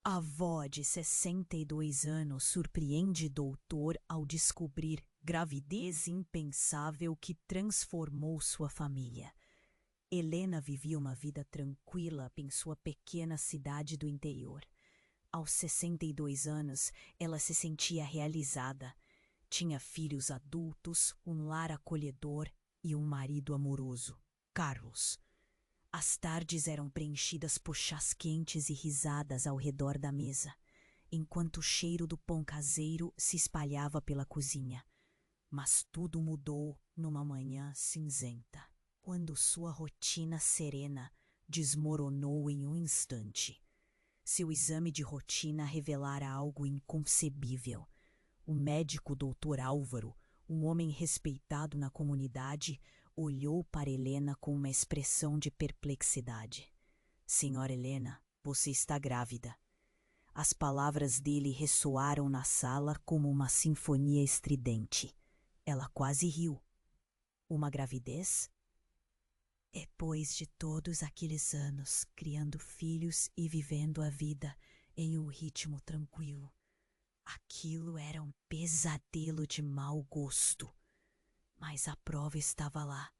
A avó de 62 anos surpreende doutor ao descobrir gravidez impensável que transformou sua família. Helena vivia uma vida tranquila em sua pequena cidade do interior. Aos 62 anos, ela se sentia realizada. Tinha filhos adultos, um lar acolhedor e um marido amoroso, Carlos. As tardes eram preenchidas por chás quentes e risadas ao redor da mesa, enquanto o cheiro do pão caseiro se espalhava pela cozinha. Mas tudo mudou numa manhã cinzenta, quando sua rotina serena desmoronou em um instante. Seu exame de rotina revelara algo inconcebível. O médico Dr. Álvaro, um homem respeitado na comunidade, olhou para Helena com uma expressão de perplexidade. Senhora Helena, você está grávida. As palavras dele ressoaram na sala como uma sinfonia estridente. Ela quase riu. Uma gravidez? Depois de todos aqueles anos criando filhos e vivendo a vida em um ritmo tranquilo, aquilo era um pesadelo de mau gosto. Mas a prova estava lá,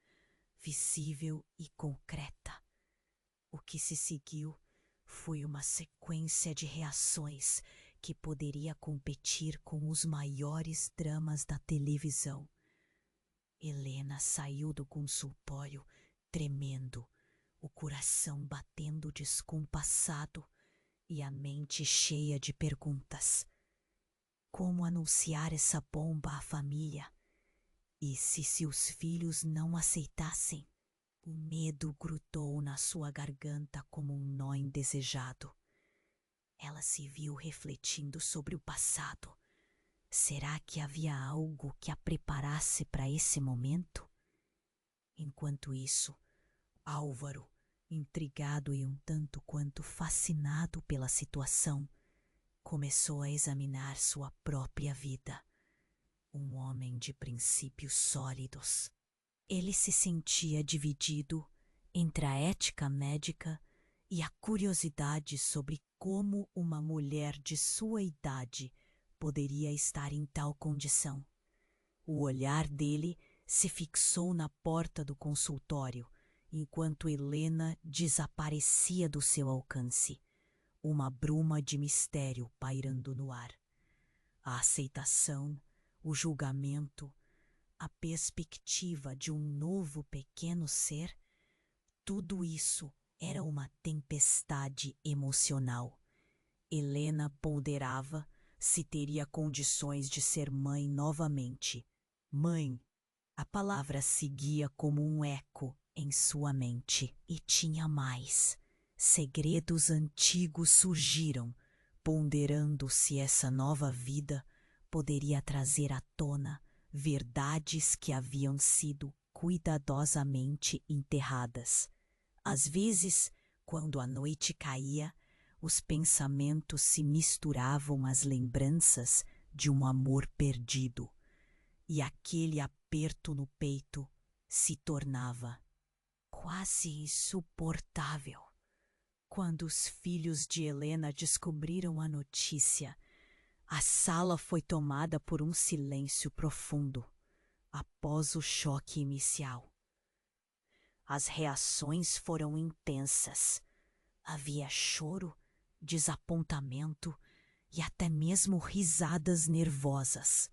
visível e concreta. O que se seguiu foi uma sequência de reações que poderia competir com os maiores dramas da televisão. Helena saiu do consultório tremendo, o coração batendo descompassado e a mente cheia de perguntas. Como anunciar essa bomba à família? E se seus filhos não aceitassem? O medo grudou na sua garganta como um nó indesejado. Ela se viu refletindo sobre o passado. Será que havia algo que a preparasse para esse momento? Enquanto isso, Álvaro, intrigado e um tanto quanto fascinado pela situação, começou a examinar sua própria vida. Um homem de princípios sólidos. Ele se sentia dividido entre a ética médica e a curiosidade sobre como uma mulher de sua idade poderia estar em tal condição. O olhar dele se fixou na porta do consultório, enquanto Helena desaparecia do seu alcance, uma bruma de mistério pairando no ar. A aceitação, o julgamento, a perspectiva de um novo pequeno ser, tudo isso era uma tempestade emocional. Helena ponderava se teria condições de ser mãe novamente. Mãe, a palavra seguia como um eco em sua mente. E tinha mais. Segredos antigos surgiram, ponderando se essa nova vida poderia trazer à tona verdades que haviam sido cuidadosamente enterradas. Às vezes, quando a noite caía, os pensamentos se misturavam às lembranças de um amor perdido, e aquele aperto no peito se tornava quase insuportável. Quando os filhos de Helena descobriram a notícia, a sala foi tomada por um silêncio profundo, após o choque inicial. As reações foram intensas. Havia choro, desapontamento e até mesmo risadas nervosas.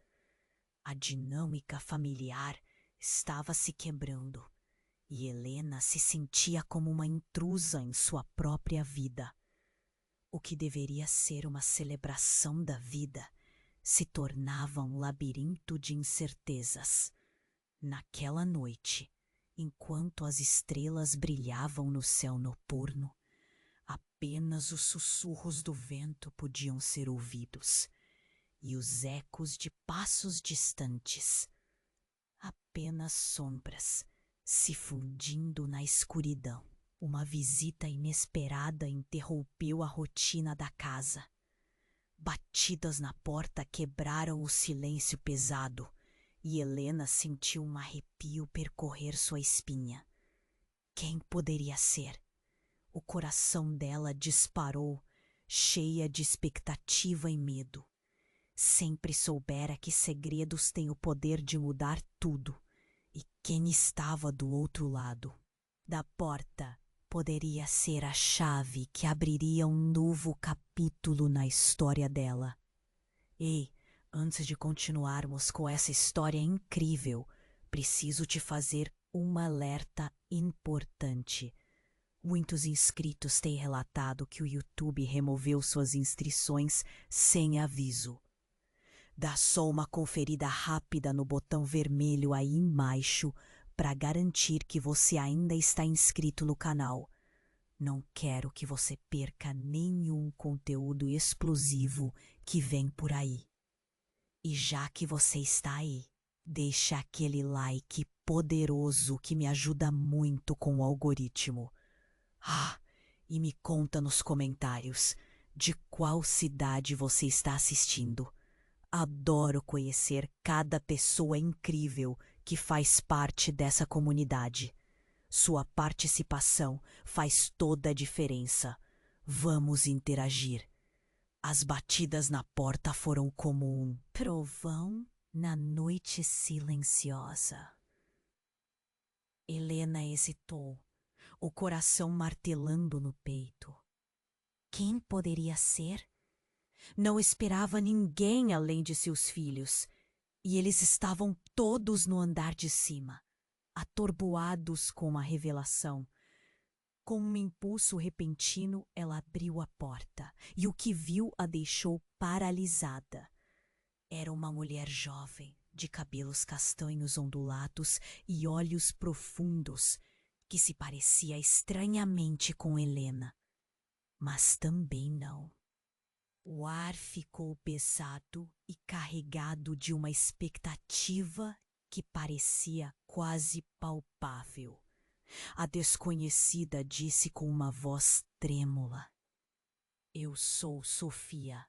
A dinâmica familiar estava se quebrando e Helena se sentia como uma intrusa em sua própria vida. O que deveria ser uma celebração da vida se tornava um labirinto de incertezas. Naquela noite, enquanto as estrelas brilhavam no céu noturno, apenas os sussurros do vento podiam ser ouvidos e os ecos de passos distantes. Apenas sombras se fundindo na escuridão. Uma visita inesperada interrompeu a rotina da casa. Batidas na porta quebraram o silêncio pesado e Helena sentiu um arrepio percorrer sua espinha. Quem poderia ser? O coração dela disparou cheia de expectativa e medo. Sempre soubera que segredos têm o poder de mudar tudo, e quem estava do outro lado da porta poderia ser a chave que abriria um novo capítulo na história dela. Ei, antes de continuarmos com essa história incrível, preciso te fazer um alerta importante. Muitos inscritos têm relatado que o YouTube removeu suas inscrições sem aviso. Dá só uma conferida rápida no botão vermelho aí embaixo para garantir que você ainda está inscrito no canal. Não quero que você perca nenhum conteúdo explosivo que vem por aí. E já que você está aí, deixa aquele like poderoso que me ajuda muito com o algoritmo. E me conta nos comentários de qual cidade você está assistindo. Adoro conhecer cada pessoa incrível que faz parte dessa comunidade. Sua participação faz toda a diferença. Vamos interagir. As batidas na porta foram como um trovão na noite silenciosa. Helena hesitou, o coração martelando no peito. Quem poderia ser? Não esperava ninguém além de seus filhos, e eles estavam todos no andar de cima, atordoados com a revelação. Com um impulso repentino, ela abriu a porta, e o que viu a deixou paralisada. Era uma mulher jovem, de cabelos castanhos ondulados e olhos profundos, que se parecia estranhamente com Helena, mas também não. O ar ficou pesado e carregado de uma expectativa que parecia quase palpável. A desconhecida disse com uma voz trêmula: "Eu sou Sofia.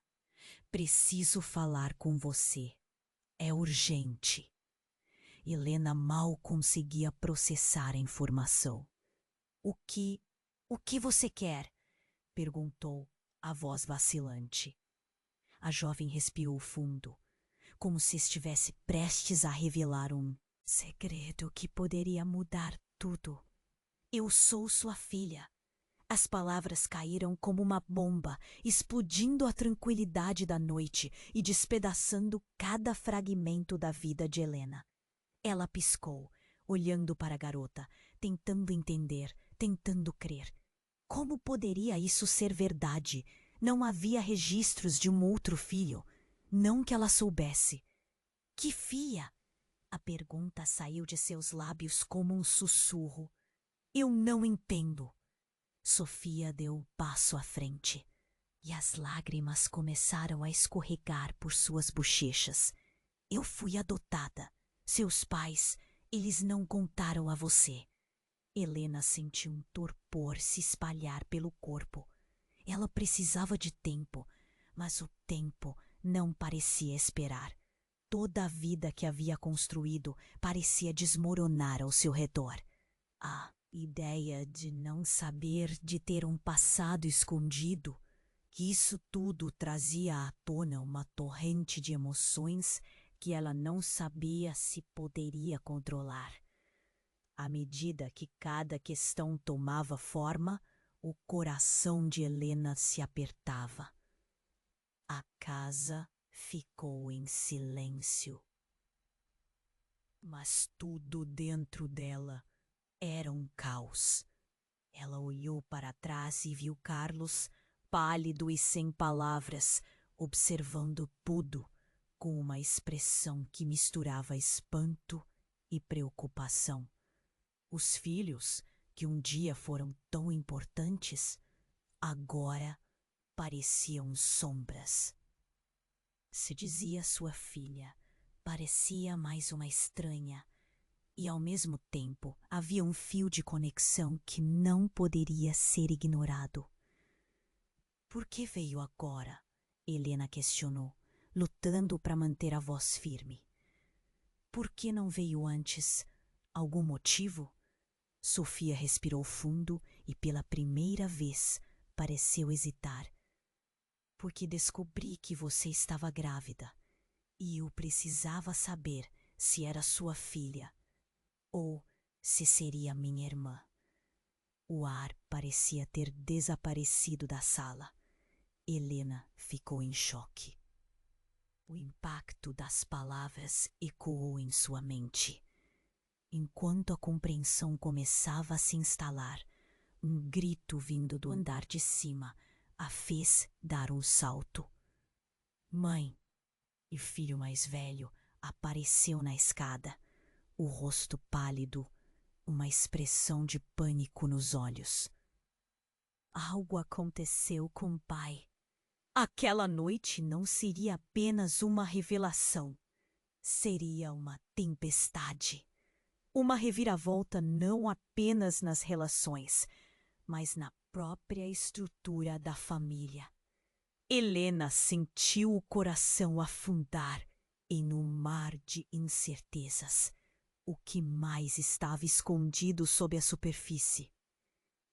Preciso falar com você. É urgente." Helena mal conseguia processar a informação. O que você quer?" perguntou a voz vacilante. A jovem respirou fundo, como se estivesse prestes a revelar um segredo que poderia mudar tudo. "Eu sou sua filha." As palavras caíram como uma bomba, explodindo a tranquilidade da noite e despedaçando cada fragmento da vida de Helena. Ela piscou, olhando para a garota, tentando entender, tentando crer. Como poderia isso ser verdade? Não havia registros de um outro filho. Não que ela soubesse. "Que filha?" A pergunta saiu de seus lábios como um sussurro. "Eu não entendo." Sofia deu um passo à frente, e as lágrimas começaram a escorregar por suas bochechas. "Eu fui adotada. Seus pais, eles não contaram a você." Helena sentiu um torpor se espalhar pelo corpo. Ela precisava de tempo, mas o tempo não parecia esperar. Toda a vida que havia construído parecia desmoronar ao seu redor. A ideia de não saber, de ter um passado escondido, que isso tudo trazia à tona uma torrente de emoções que ela não sabia se poderia controlar. À medida que cada questão tomava forma, o coração de Helena se apertava. A casa ficou em silêncio. Mas tudo dentro dela era um caos. Ela olhou para trás e viu Carlos, pálido e sem palavras, observando tudo com uma expressão que misturava espanto e preocupação. Os filhos, que um dia foram tão importantes, agora pareciam sombras. Se dizia sua filha, parecia mais uma estranha, e ao mesmo tempo havia um fio de conexão que não poderia ser ignorado. "Por que veio agora?" Helena questionou, lutando para manter a voz firme. "Por que não veio antes? Algum motivo?" Sofia respirou fundo e pela primeira vez pareceu hesitar. porque descobri que você estava grávida e eu precisava saber se era sua filha ou se seria minha irmã. O ar parecia ter desaparecido da sala. Helena ficou em choque. O impacto das palavras ecoou em sua mente. Enquanto a compreensão começava a se instalar, um grito vindo do andar de cima a fez dar um salto. Mãe! E o filho mais velho apareceu na escada, o rosto pálido, uma expressão de pânico nos olhos. Algo aconteceu com o pai. Aquela noite não seria apenas uma revelação, seria uma tempestade. Uma reviravolta não apenas nas relações, mas na própria estrutura da família. Helena sentiu o coração afundar em um mar de incertezas. O que mais estava escondido sob a superfície?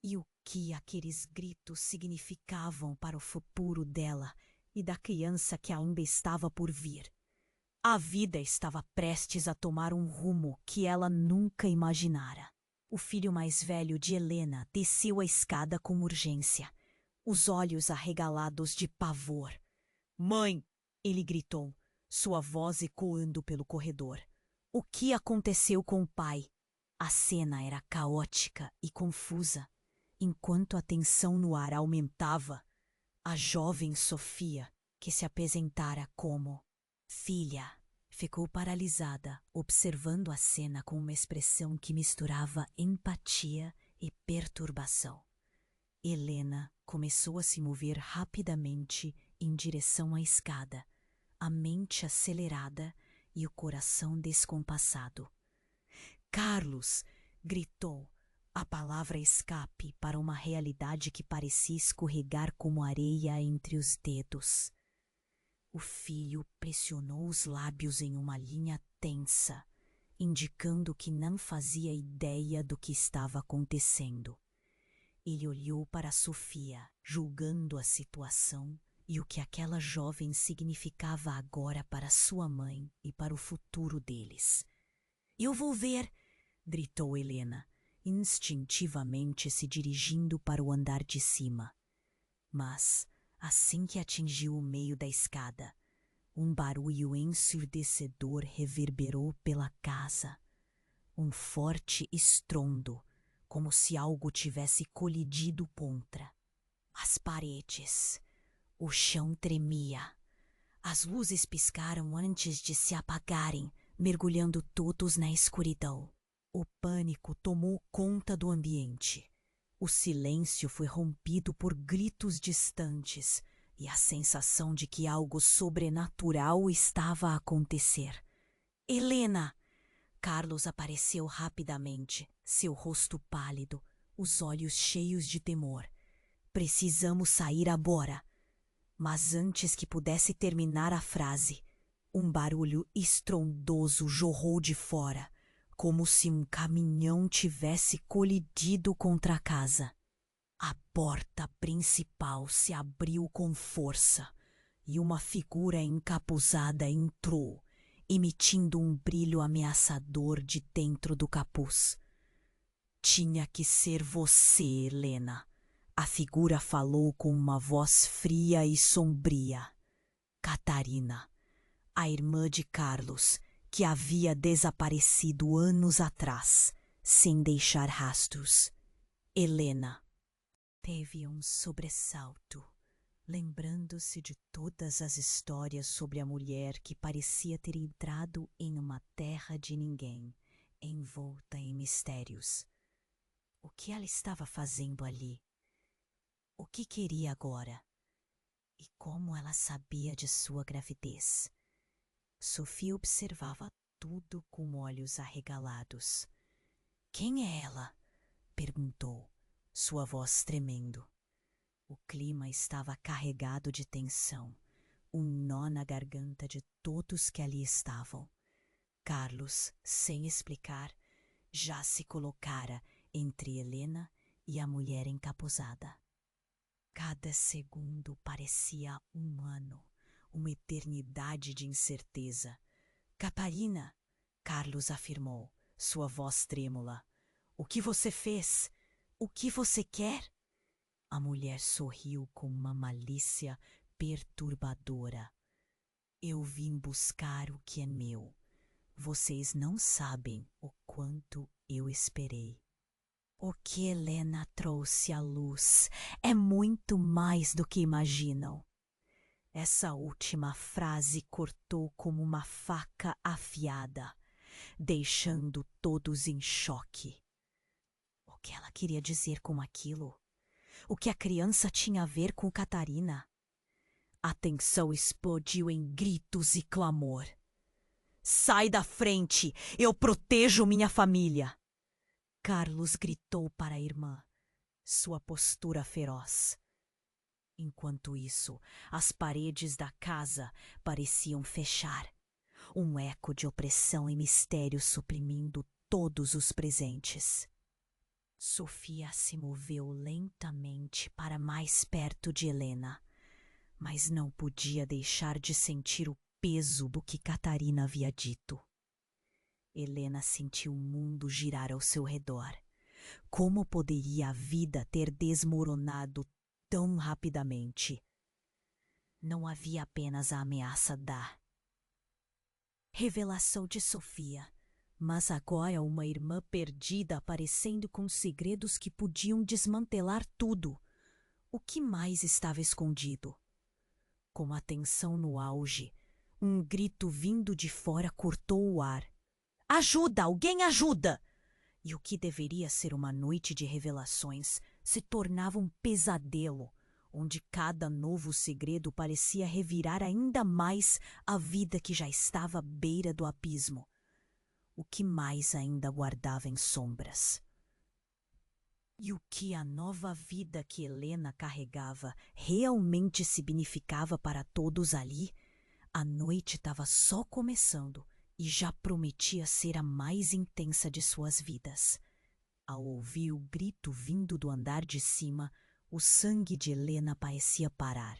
E o que aqueles gritos significavam para o futuro dela e da criança que ainda estava por vir? A vida estava prestes a tomar um rumo que ela nunca imaginara. O filho mais velho de Helena desceu a escada com urgência, os olhos arregalados de pavor. Mãe! Ele gritou, sua voz ecoando pelo corredor. O que aconteceu com o pai? A cena era caótica e confusa. Enquanto a tensão no ar aumentava, a jovem Sofia, que se apresentara como filha, ficou paralisada, observando a cena com uma expressão que misturava empatia e perturbação. Helena começou a se mover rapidamente em direção à escada, a mente acelerada e o coração descompassado. Carlos! Gritou, a palavra escape para uma realidade que parecia escorregar como areia entre os dedos. O filho pressionou os lábios em uma linha tensa, indicando que não fazia ideia do que estava acontecendo. Ele olhou para Sofia, julgando a situação e o que aquela jovem significava agora para sua mãe e para o futuro deles. Eu vou ver! Gritou Helena, instintivamente se dirigindo para o andar de cima. Mas, assim que atingiu o meio da escada, um barulho ensurdecedor reverberou pela casa. Um forte estrondo, como se algo tivesse colidido contra. As paredes, o chão tremia. As luzes piscaram antes de se apagarem, mergulhando todos na escuridão. O pânico tomou conta do ambiente. O silêncio foi rompido por gritos distantes e a sensação de que algo sobrenatural estava a acontecer. Helena! Carlos apareceu rapidamente, seu rosto pálido, os olhos cheios de temor. Precisamos sair agora. Mas antes que pudesse terminar a frase, um barulho estrondoso jorrou de fora, como se um caminhão tivesse colidido contra a casa. A porta principal se abriu com força e uma figura encapuzada entrou, emitindo um brilho ameaçador de dentro do capuz. Tinha que ser você, Helena. A figura falou com uma voz fria e sombria. Catarina, a irmã de Carlos, que havia desaparecido anos atrás, sem deixar rastros. Helena teve um sobressalto, lembrando-se de todas as histórias sobre a mulher que parecia ter entrado em uma terra de ninguém, envolta em mistérios. O que ela estava fazendo ali? O que queria agora? E como ela sabia de sua gravidez? Sofia observava tudo com olhos arregalados. Quem é ela? Perguntou, sua voz tremendo. O clima estava carregado de tensão, um nó na garganta de todos que ali estavam. Carlos, sem explicar, já se colocara entre Helena e a mulher encapuzada. Cada segundo parecia um ano, uma eternidade de incerteza. Catarina, Carlos afirmou, sua voz trêmula. O que você fez? O que você quer? A mulher sorriu com uma malícia perturbadora. Eu vim buscar o que é meu. Vocês não sabem o quanto eu esperei. O que Helena trouxe à luz é muito mais do que imaginam. Essa última frase cortou como uma faca afiada, deixando todos em choque. O que ela queria dizer com aquilo? O que a criança tinha a ver com Catarina? A tensão explodiu em gritos e clamor. Sai da frente! Eu protejo minha família! Carlos gritou para a irmã, sua postura feroz. Enquanto isso, as paredes da casa pareciam fechar. Um eco de opressão e mistério suprimindo todos os presentes. Sofia se moveu lentamente para mais perto de Helena, mas não podia deixar de sentir o peso do que Catarina havia dito. Helena sentiu o mundo girar ao seu redor. Como poderia a vida ter desmoronado tão rapidamente? Não havia apenas a ameaça da revelação de Sofia, mas agora uma irmã perdida aparecendo com segredos que podiam desmantelar tudo. O que mais estava escondido? Com a tensão no auge, um grito vindo de fora cortou o ar. Ajuda! Alguém ajuda! E o que deveria ser uma noite de revelações se tornava um pesadelo, onde cada novo segredo parecia revirar ainda mais a vida que já estava à beira do abismo. O que mais ainda guardava em sombras? E o que a nova vida que Helena carregava realmente significava para todos ali? A noite estava só começando e já prometia ser a mais intensa de suas vidas. Ao ouvir o grito vindo do andar de cima, o sangue de Helena parecia parar.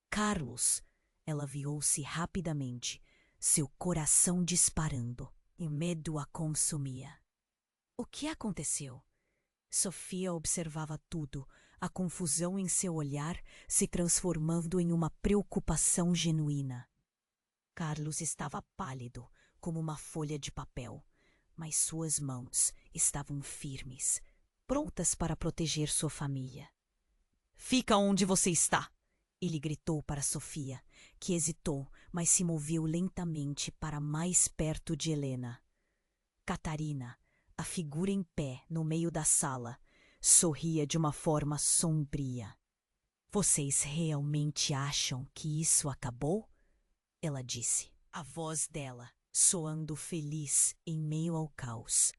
Carlos! Ela virou-se rapidamente, seu coração disparando, e medo a consumia. O que aconteceu? Sofia observava tudo, a confusão em seu olhar se transformando em uma preocupação genuína. Carlos estava pálido, como uma folha de papel, mas suas mãos estavam firmes, prontas para proteger sua família. Fica onde você está! Ele gritou para Sofia, que hesitou, mas se moveu lentamente para mais perto de Helena. Catarina, a figura em pé no meio da sala, sorria de uma forma sombria. Vocês realmente acham que isso acabou? Ela disse, a voz dela soando feliz em meio ao caos.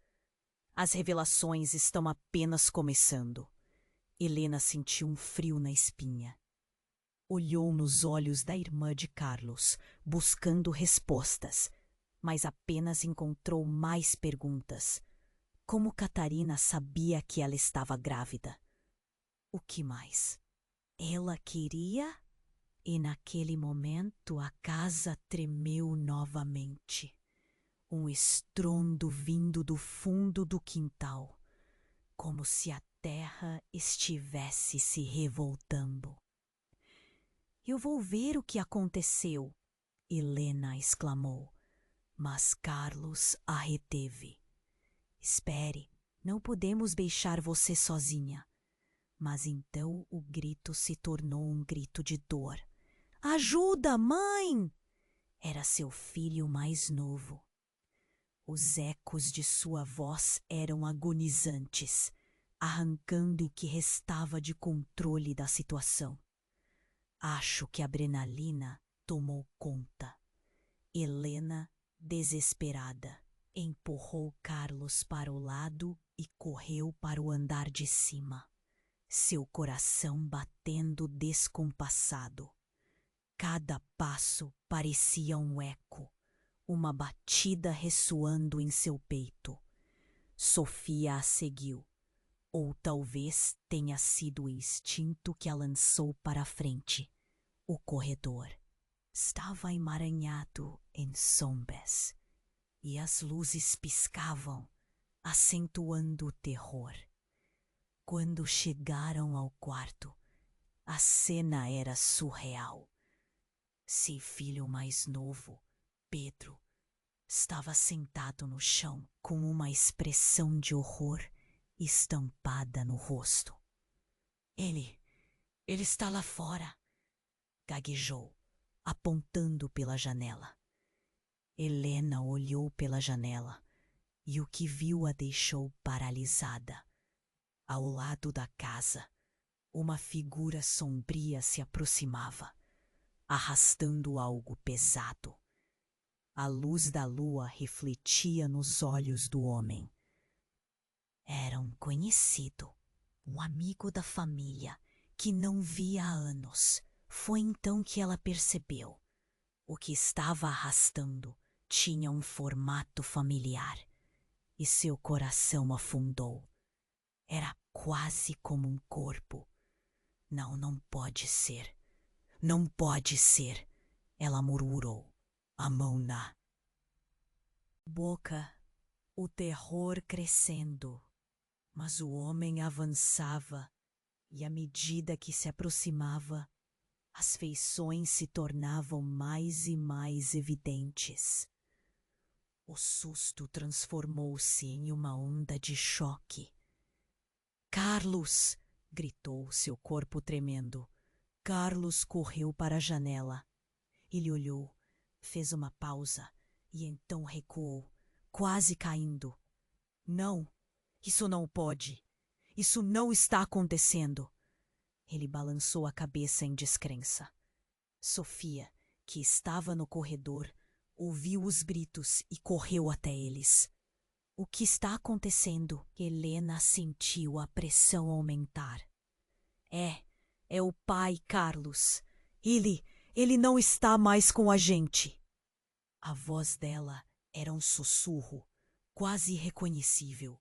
As revelações estão apenas começando. Helena sentiu um frio na espinha. Olhou nos olhos da irmã de Carlos, buscando respostas, mas apenas encontrou mais perguntas. Como Catarina sabia que ela estava grávida? O que mais? Ela queria? E naquele momento a casa tremeu novamente. Um estrondo vindo do fundo do quintal, como se a terra estivesse se revoltando. Eu vou ver o que aconteceu, Helena exclamou, mas Carlos a reteve. Espere, não podemos deixar você sozinha. Mas então o grito se tornou um grito de dor. Ajuda, mãe! Era seu filho mais novo. Os ecos de sua voz eram agonizantes, arrancando o que restava de controle da situação. Acho que a adrenalina tomou conta. Helena, desesperada, empurrou Carlos para o lado e correu para o andar de cima, seu coração batendo descompassado. Cada passo parecia um eco, uma batida ressoando em seu peito. Sofia a seguiu, Ou talvez tenha sido o instinto que a lançou para a frente. O corredor estava emaranhado em sombras, e as luzes piscavam, acentuando o terror. Quando chegaram ao quarto, a cena era surreal. Seu filho mais novo, Pedro, estava sentado no chão com uma expressão de horror estampada no rosto. Ele está lá fora, gaguejou, apontando pela janela. Helena olhou pela janela e o que viu a deixou paralisada. Ao lado da casa, uma figura sombria se aproximava, arrastando algo pesado. A luz da lua refletia nos olhos do homem. Era um conhecido, um amigo da família, que não via há anos. Foi então que ela percebeu. O que estava arrastando tinha um formato familiar, e seu coração afundou. Era quase como um corpo. Não pode ser. Não pode ser, ela murmurou, a mão na boca, o terror crescendo. Mas o homem avançava, e à medida que se aproximava, as feições se tornavam mais e mais evidentes. O susto transformou-se em uma onda de choque. Carlos! Gritou, seu corpo tremendo. Carlos correu para a janela. Ele olhou, fez uma pausa e então recuou, quase caindo. Não, isso não pode. Isso não está acontecendo. Ele balançou a cabeça em descrença. Sofia, que estava no corredor, ouviu os gritos e correu até eles. O que está acontecendo? Helena sentiu a pressão aumentar. É o pai, Carlos. Ele não está mais com a gente. A voz dela era um sussurro, quase irreconhecível.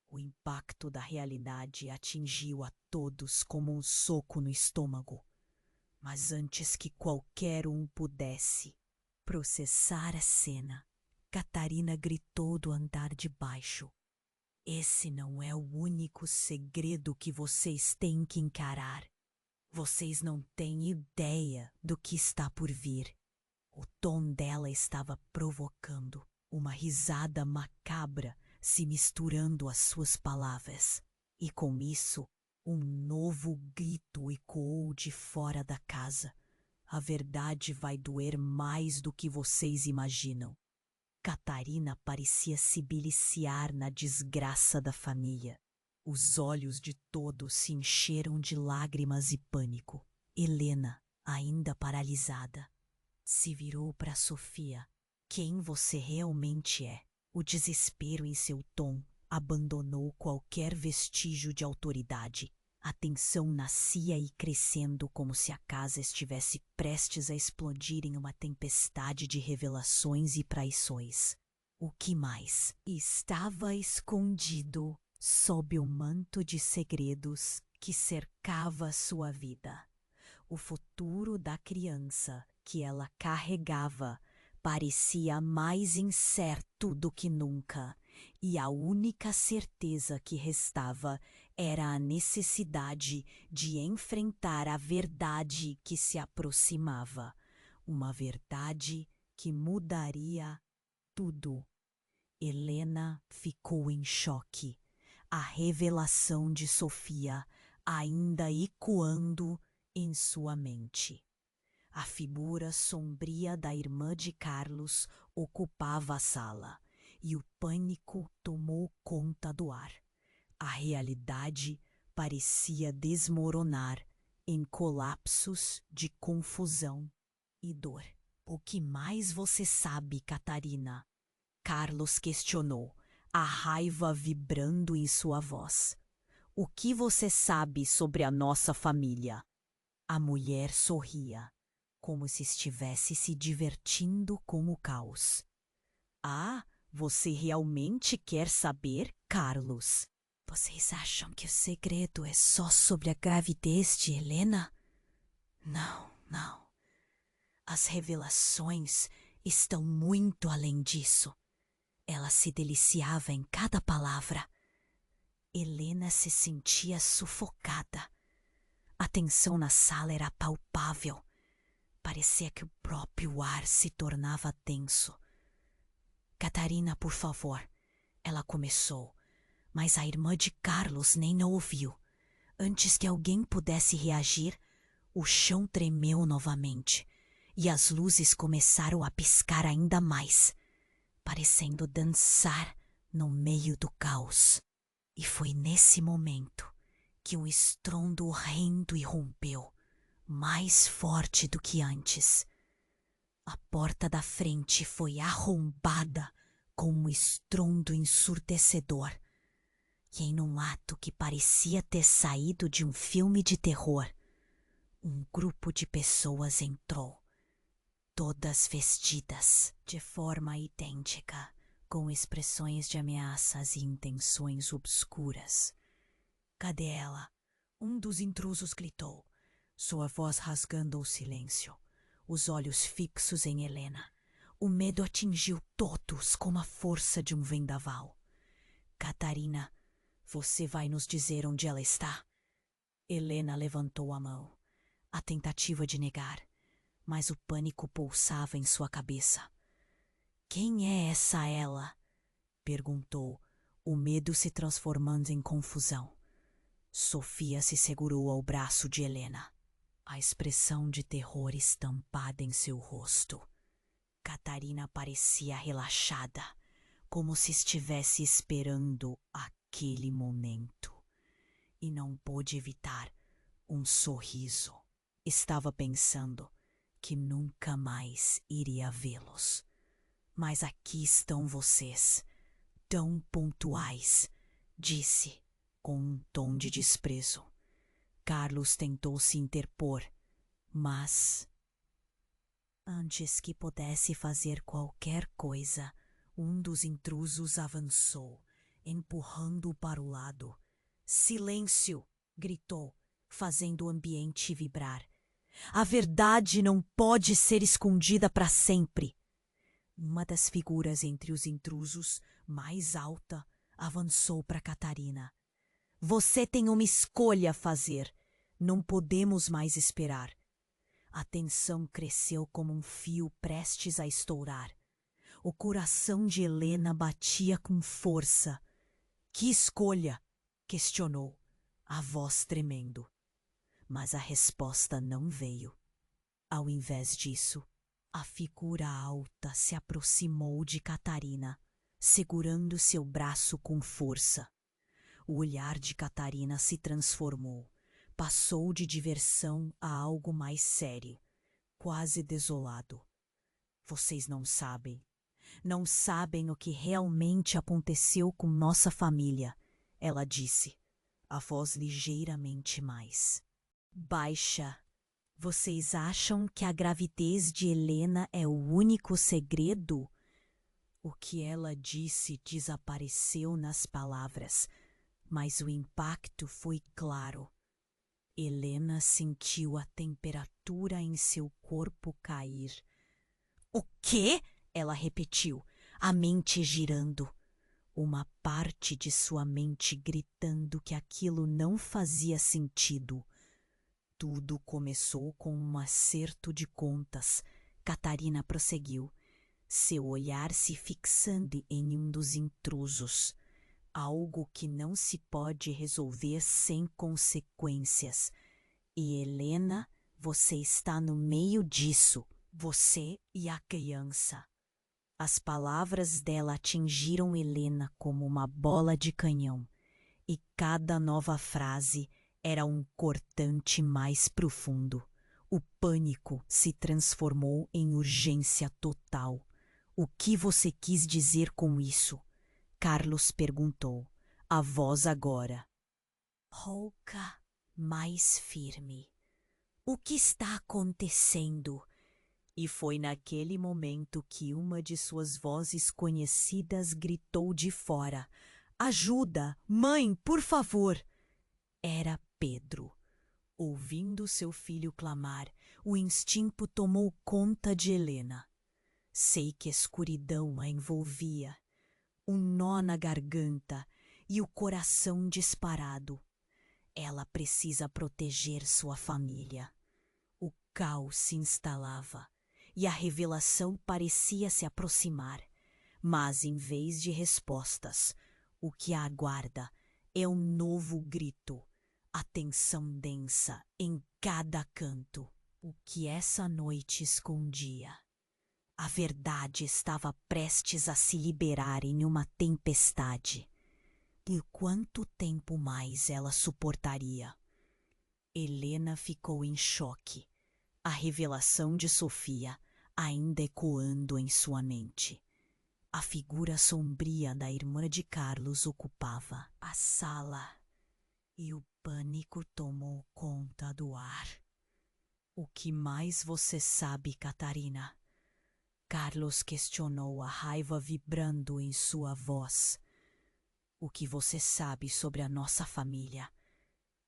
O impacto da realidade atingiu a todos como um soco no estômago. Mas antes que qualquer um pudesse processar a cena, Catarina gritou do andar de baixo. Esse não é o único segredo que vocês têm que encarar. Vocês não têm ideia do que está por vir. O tom dela estava provocando, uma risada macabra se misturando às suas palavras. E com isso, um novo grito ecoou de fora da casa. A verdade vai doer mais do que vocês imaginam. Catarina parecia se deliciar na desgraça da família. Os olhos de todos se encheram de lágrimas e pânico. Helena, ainda paralisada, se virou para Sofia. Quem você realmente é? O desespero em seu tom abandonou qualquer vestígio de autoridade. A tensão nascia e crescendo como se a casa estivesse prestes a explodir em uma tempestade de revelações e traições. O que mais? Estava escondido sob o manto de segredos que cercava sua vida. O futuro da criança que ela carregava parecia mais incerto do que nunca, e a única certeza que restava era a necessidade de enfrentar a verdade que se aproximava, uma verdade que mudaria tudo. Helena ficou em choque, a revelação de Sofia ainda ecoando em sua mente. A figura sombria da irmã de Carlos ocupava a sala, e o pânico tomou conta do ar. A realidade parecia desmoronar em colapsos de confusão e dor. O que mais você sabe, Catarina? Carlos questionou, a raiva vibrando em sua voz. O que você sabe sobre a nossa família? A mulher sorria, como se estivesse se divertindo com o caos. Ah, você realmente quer saber, Carlos? Vocês acham que o segredo é só sobre a gravidez de Helena? Não, não. As revelações estão muito além disso. Ela se deliciava em cada palavra. Helena se sentia sufocada. A tensão na sala era palpável. Parecia que o próprio ar se tornava tenso. Catarina, por favor. Ela começou, mas a irmã de Carlos nem a ouviu. Antes que alguém pudesse reagir, o chão tremeu novamente e as luzes começaram a piscar ainda mais, parecendo dançar no meio do caos. E foi nesse momento que um estrondo horrendo irrompeu, mais forte do que antes. A porta da frente foi arrombada com um estrondo ensurdecedor. E em um ato que parecia ter saído de um filme de terror, um grupo de pessoas entrou, todas vestidas de forma idêntica, com expressões de ameaças e intenções obscuras. Cadê ela? Um dos intrusos gritou, sua voz rasgando o silêncio, os olhos fixos em Helena. O medo atingiu todos com a força de um vendaval. Catarina, você vai nos dizer onde ela está? Helena levantou a mão. A tentativa de negar, mas o pânico pulsava em sua cabeça. Quem é essa ela? Perguntou, o medo se transformando em confusão. Sofia se segurou ao braço de Helena, a expressão de terror estampada em seu rosto. Catarina parecia relaxada, como se estivesse esperando aquele momento, e não pôde evitar um sorriso. Estava pensando que nunca mais iria vê-los. Mas aqui estão vocês, tão pontuais, disse, com um tom de desprezo. Carlos tentou se interpor, mas antes que pudesse fazer qualquer coisa, um dos intrusos avançou, empurrando-o para o lado. Silêncio! Gritou, fazendo o ambiente vibrar. A verdade não pode ser escondida para sempre. Uma das figuras entre os intrusos, mais alta, avançou para Catarina. Você tem uma escolha a fazer. Não podemos mais esperar. A tensão cresceu como um fio prestes a estourar. O coração de Helena batia com força. Que escolha? Questionou, a voz tremendo. Mas a resposta não veio. Ao invés disso, a figura alta se aproximou de Catarina, segurando seu braço com força. O olhar de Catarina se transformou. Passou de diversão a algo mais sério, quase desolado. Vocês não sabem o que realmente aconteceu com nossa família, ela disse, a voz ligeiramente mais baixa. Vocês acham que a gravidez de Helena é o único segredo? O que ela disse desapareceu nas palavras, mas o impacto foi claro. Helena sentiu a temperatura em seu corpo cair. O quê? Ela repetiu, a mente girando. Uma parte de sua mente gritando que aquilo não fazia sentido. Tudo começou com um acerto de contas. Catarina prosseguiu, seu olhar se fixando em um dos intrusos. Algo que não se pode resolver sem consequências. E Helena, você está no meio disso, você e a criança. As palavras dela atingiram Helena como uma bola de canhão, e cada nova frase era um cortante mais profundo. O pânico se transformou em urgência total. O que você quis dizer com isso? Carlos perguntou, a voz agora rouca, mais firme. O que está acontecendo? E foi naquele momento que uma de suas vozes conhecidas gritou de fora, Ajuda! Mãe, por favor! Era Pedro. Ouvindo seu filho clamar, o instinto tomou conta de Helena. Sei que a escuridão a envolvia, um nó na garganta e o coração disparado. Ela precisa proteger sua família. O caos se instalava e a revelação parecia se aproximar. Mas, em vez de respostas, o que a aguarda é um novo grito, a tensão densa em cada canto. O que essa noite escondia. A verdade estava prestes a se liberar em uma tempestade. Por quanto tempo mais ela suportaria? Helena ficou em choque, a revelação de Sofia ainda ecoando em sua mente. A figura sombria da irmã de Carlos ocupava a sala e o pânico tomou conta do ar. O que mais você sabe, Catarina? Carlos questionou, a raiva vibrando em sua voz. O que você sabe sobre a nossa família?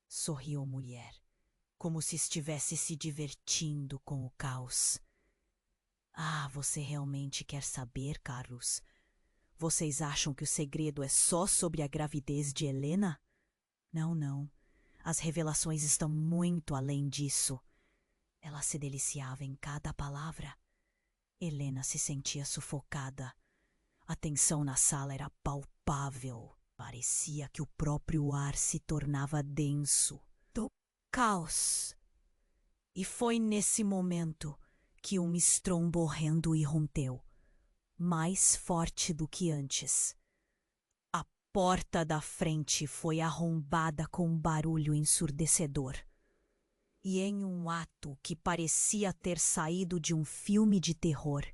Sorriu a mulher, como se estivesse se divertindo com o caos. Ah, você realmente quer saber, Carlos? Vocês acham que o segredo é só sobre a gravidez de Helena? Não, não. As revelações estão muito além disso. Ela se deliciava em cada palavra. Helena se sentia sufocada. A tensão na sala era palpável. Parecia que o próprio ar se tornava denso. Do caos. E foi nesse momento que um estrondo horrendo irrompeu, mais forte do que antes. A porta da frente foi arrombada com um barulho ensurdecedor. E em um ato que parecia ter saído de um filme de terror,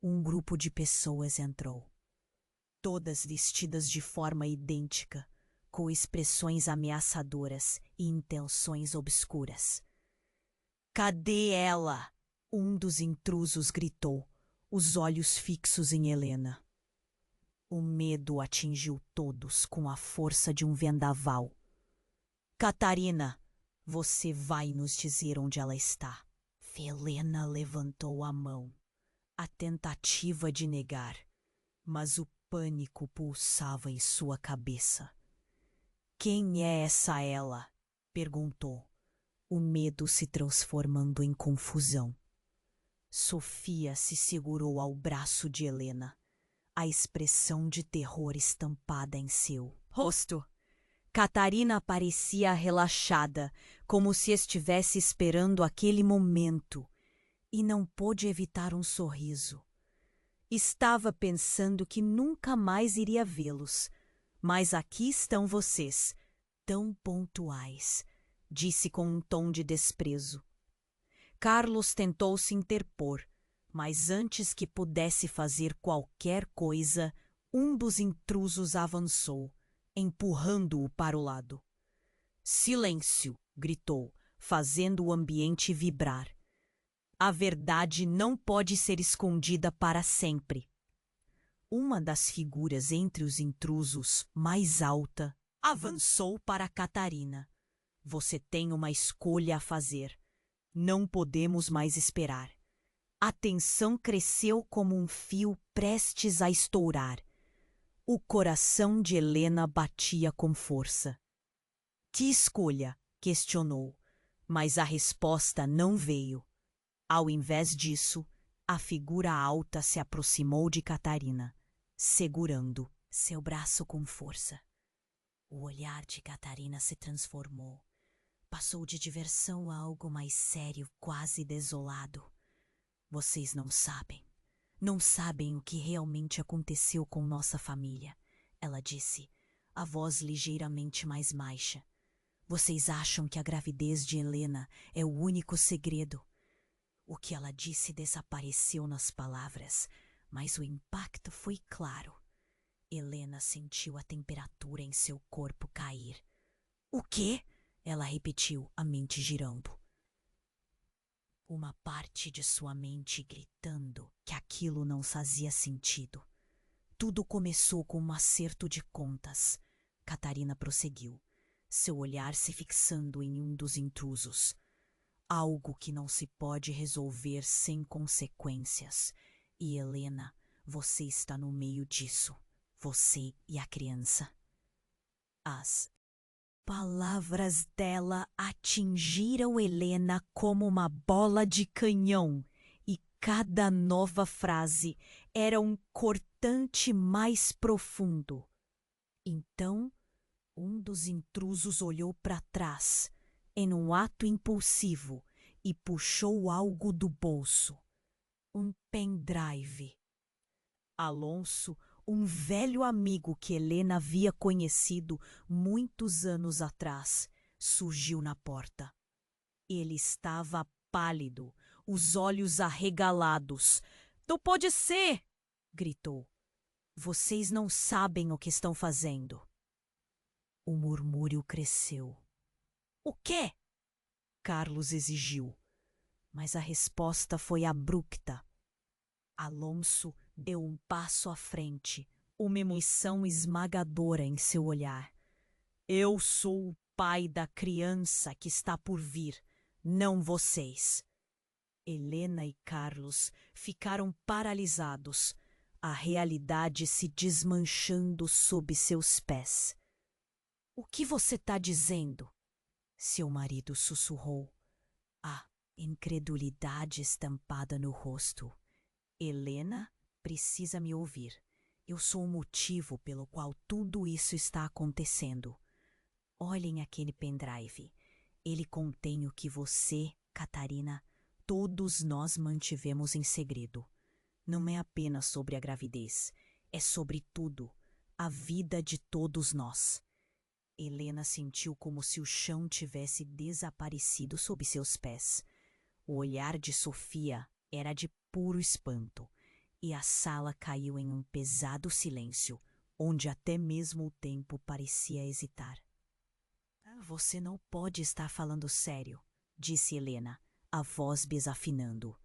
um grupo de pessoas entrou. Todas vestidas de forma idêntica, com expressões ameaçadoras e intenções obscuras. Cadê ela? Um dos intrusos gritou, os olhos fixos em Helena. O medo atingiu todos com a força de um vendaval. Catarina, você vai nos dizer onde ela está. Helena levantou a mão. A tentativa de negar, mas o pânico pulsava em sua cabeça. Quem é essa ela? Perguntou, o medo se transformando em confusão. Sofia se segurou ao braço de Helena, a expressão de terror estampada em seu rosto. Catarina parecia relaxada, como se estivesse esperando aquele momento, e não pôde evitar um sorriso. Estava pensando que nunca mais iria vê-los, mas aqui estão vocês, tão pontuais, disse com um tom de desprezo. Carlos tentou se interpor, mas antes que pudesse fazer qualquer coisa, um dos intrusos avançou, empurrando-o para o lado. Silêncio! Gritou, fazendo o ambiente vibrar. A verdade não pode ser escondida para sempre. Uma das figuras entre os intrusos, mais alta, avançou para Catarina. Você tem uma escolha a fazer. Não podemos mais esperar. A tensão cresceu como um fio prestes a estourar. O coração de Helena batia com força. Que escolha? Questionou, mas a resposta não veio. Ao invés disso, a figura alta se aproximou de Catarina, segurando seu braço com força. O olhar de Catarina se transformou. Passou de diversão a algo mais sério, quase desolado. Vocês não sabem o que realmente aconteceu com nossa família, ela disse, a voz ligeiramente mais baixa. Vocês acham que a gravidez de Helena é o único segredo. O que ela disse desapareceu nas palavras, mas o impacto foi claro. Helena sentiu a temperatura em seu corpo cair. O quê? Ela repetiu, a mente girando. Uma parte de sua mente gritando que aquilo não fazia sentido. Tudo começou com um acerto de contas. Catarina prosseguiu, seu olhar se fixando em um dos intrusos. Algo que não se pode resolver sem consequências. E Helena, você está no meio disso. Você e a criança. As palavras dela atingiram Helena como uma bola de canhão, e cada nova frase era um cortante mais profundo. Então, um dos intrusos olhou para trás, em um ato impulsivo, e puxou algo do bolso. Um pendrive. Alonso, um velho amigo que Helena havia conhecido muitos anos atrás, surgiu na porta. Ele estava pálido, os olhos arregalados. "Não pode ser!" gritou. "Vocês não sabem o que estão fazendo." O murmúrio cresceu. "O quê?" Carlos exigiu, mas a resposta foi abrupta. Alonso deu um passo à frente, uma emoção esmagadora em seu olhar. "Eu sou o pai da criança que está por vir, não vocês." Helena e Carlos ficaram paralisados, a realidade se desmanchando sob seus pés. "O que você está dizendo?" seu marido sussurrou, a incredulidade estampada no rosto. "Helena precisa me ouvir. Eu sou o motivo pelo qual tudo isso está acontecendo. Olhem aquele pendrive. Ele contém o que você, Catarina, todos nós mantivemos em segredo. Não é apenas sobre a gravidez, é sobre tudo, a vida de todos nós." Helena sentiu como se o chão tivesse desaparecido sob seus pés. O olhar de Sofia era de puro espanto, e a sala caiu em um pesado silêncio, onde até mesmo o tempo parecia hesitar. "Você não pode estar falando sério", disse Helena, a voz desafinando.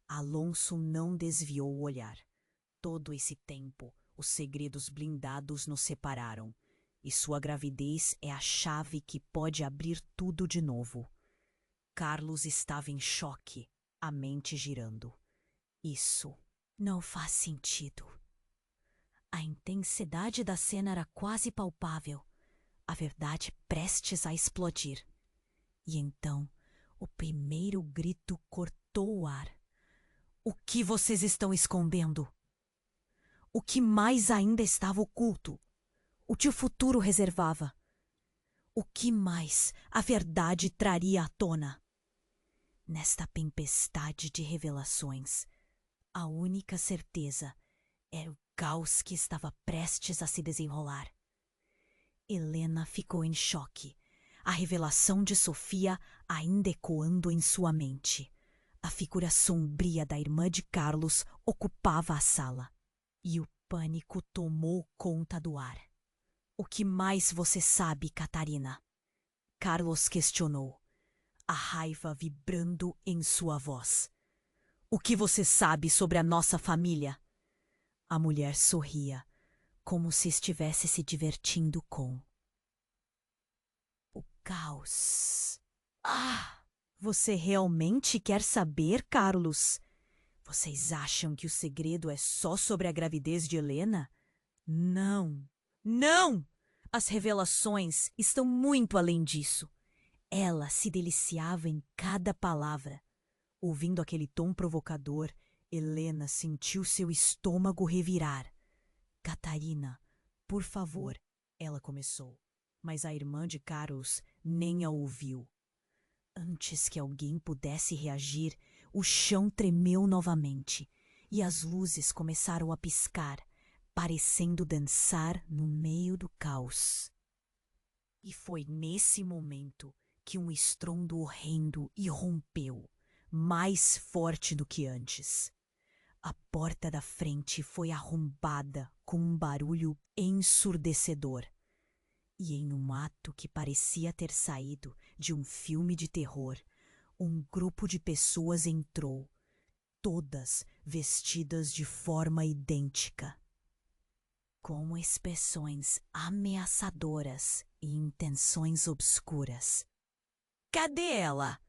Alonso não desviou o olhar. "Todo esse tempo, os segredos blindados nos separaram, e sua gravidez é a chave que pode abrir tudo de novo." Carlos estava em choque, a mente girando. "Isso não faz sentido." A intensidade da cena era quase palpável, a verdade prestes a explodir. E então, o primeiro grito cortou o ar. "O que vocês estão escondendo? O que mais ainda estava oculto? O que o futuro reservava? O que mais a verdade traria à tona?" Nesta tempestade de revelações, a única certeza era o caos que estava prestes a se desenrolar. Helena ficou em choque, a revelação de Sofia ainda ecoando em sua mente. A figura sombria da irmã de Carlos ocupava a sala, e o pânico tomou conta do ar. "O que mais você sabe, Catarina?" Carlos questionou, a raiva vibrando em sua voz. "O que você sabe sobre a nossa família?" A mulher sorria, como se estivesse se divertindo com o caos. "Ah! Você realmente quer saber, Carlos? Vocês acham que o segredo é só sobre a gravidez de Helena? Não, não! As revelações estão muito além disso." Ela se deliciava em cada palavra. Ouvindo aquele tom provocador, Helena sentiu seu estômago revirar. "Catarina, por favor", ela começou, mas a irmã de Carlos nem a ouviu. Antes que alguém pudesse reagir, o chão tremeu novamente e as luzes começaram a piscar, parecendo dançar no meio do caos. E foi nesse momento que um estrondo horrendo irrompeu, mais forte do que antes. A porta da frente foi arrombada com um barulho ensurdecedor. E em um ato que parecia ter saído de um filme de terror, um grupo de pessoas entrou, todas vestidas de forma idêntica. com expressões ameaçadoras e intenções obscuras. Cadê ela?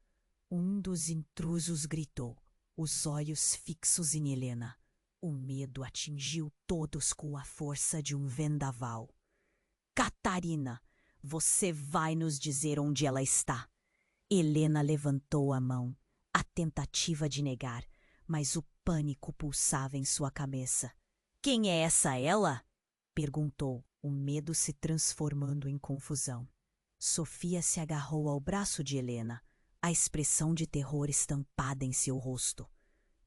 Um dos intrusos gritou, os olhos fixos em Helena. O medo atingiu todos com a força de um vendaval. Catarina, você vai nos dizer onde ela está. Helena levantou a mão, a tentativa de negar, mas o pânico pulsava em sua cabeça. Quem é essa ela? Perguntou, o medo se transformando em confusão. Sofia se agarrou ao braço de Helena, a expressão de terror estampada em seu rosto.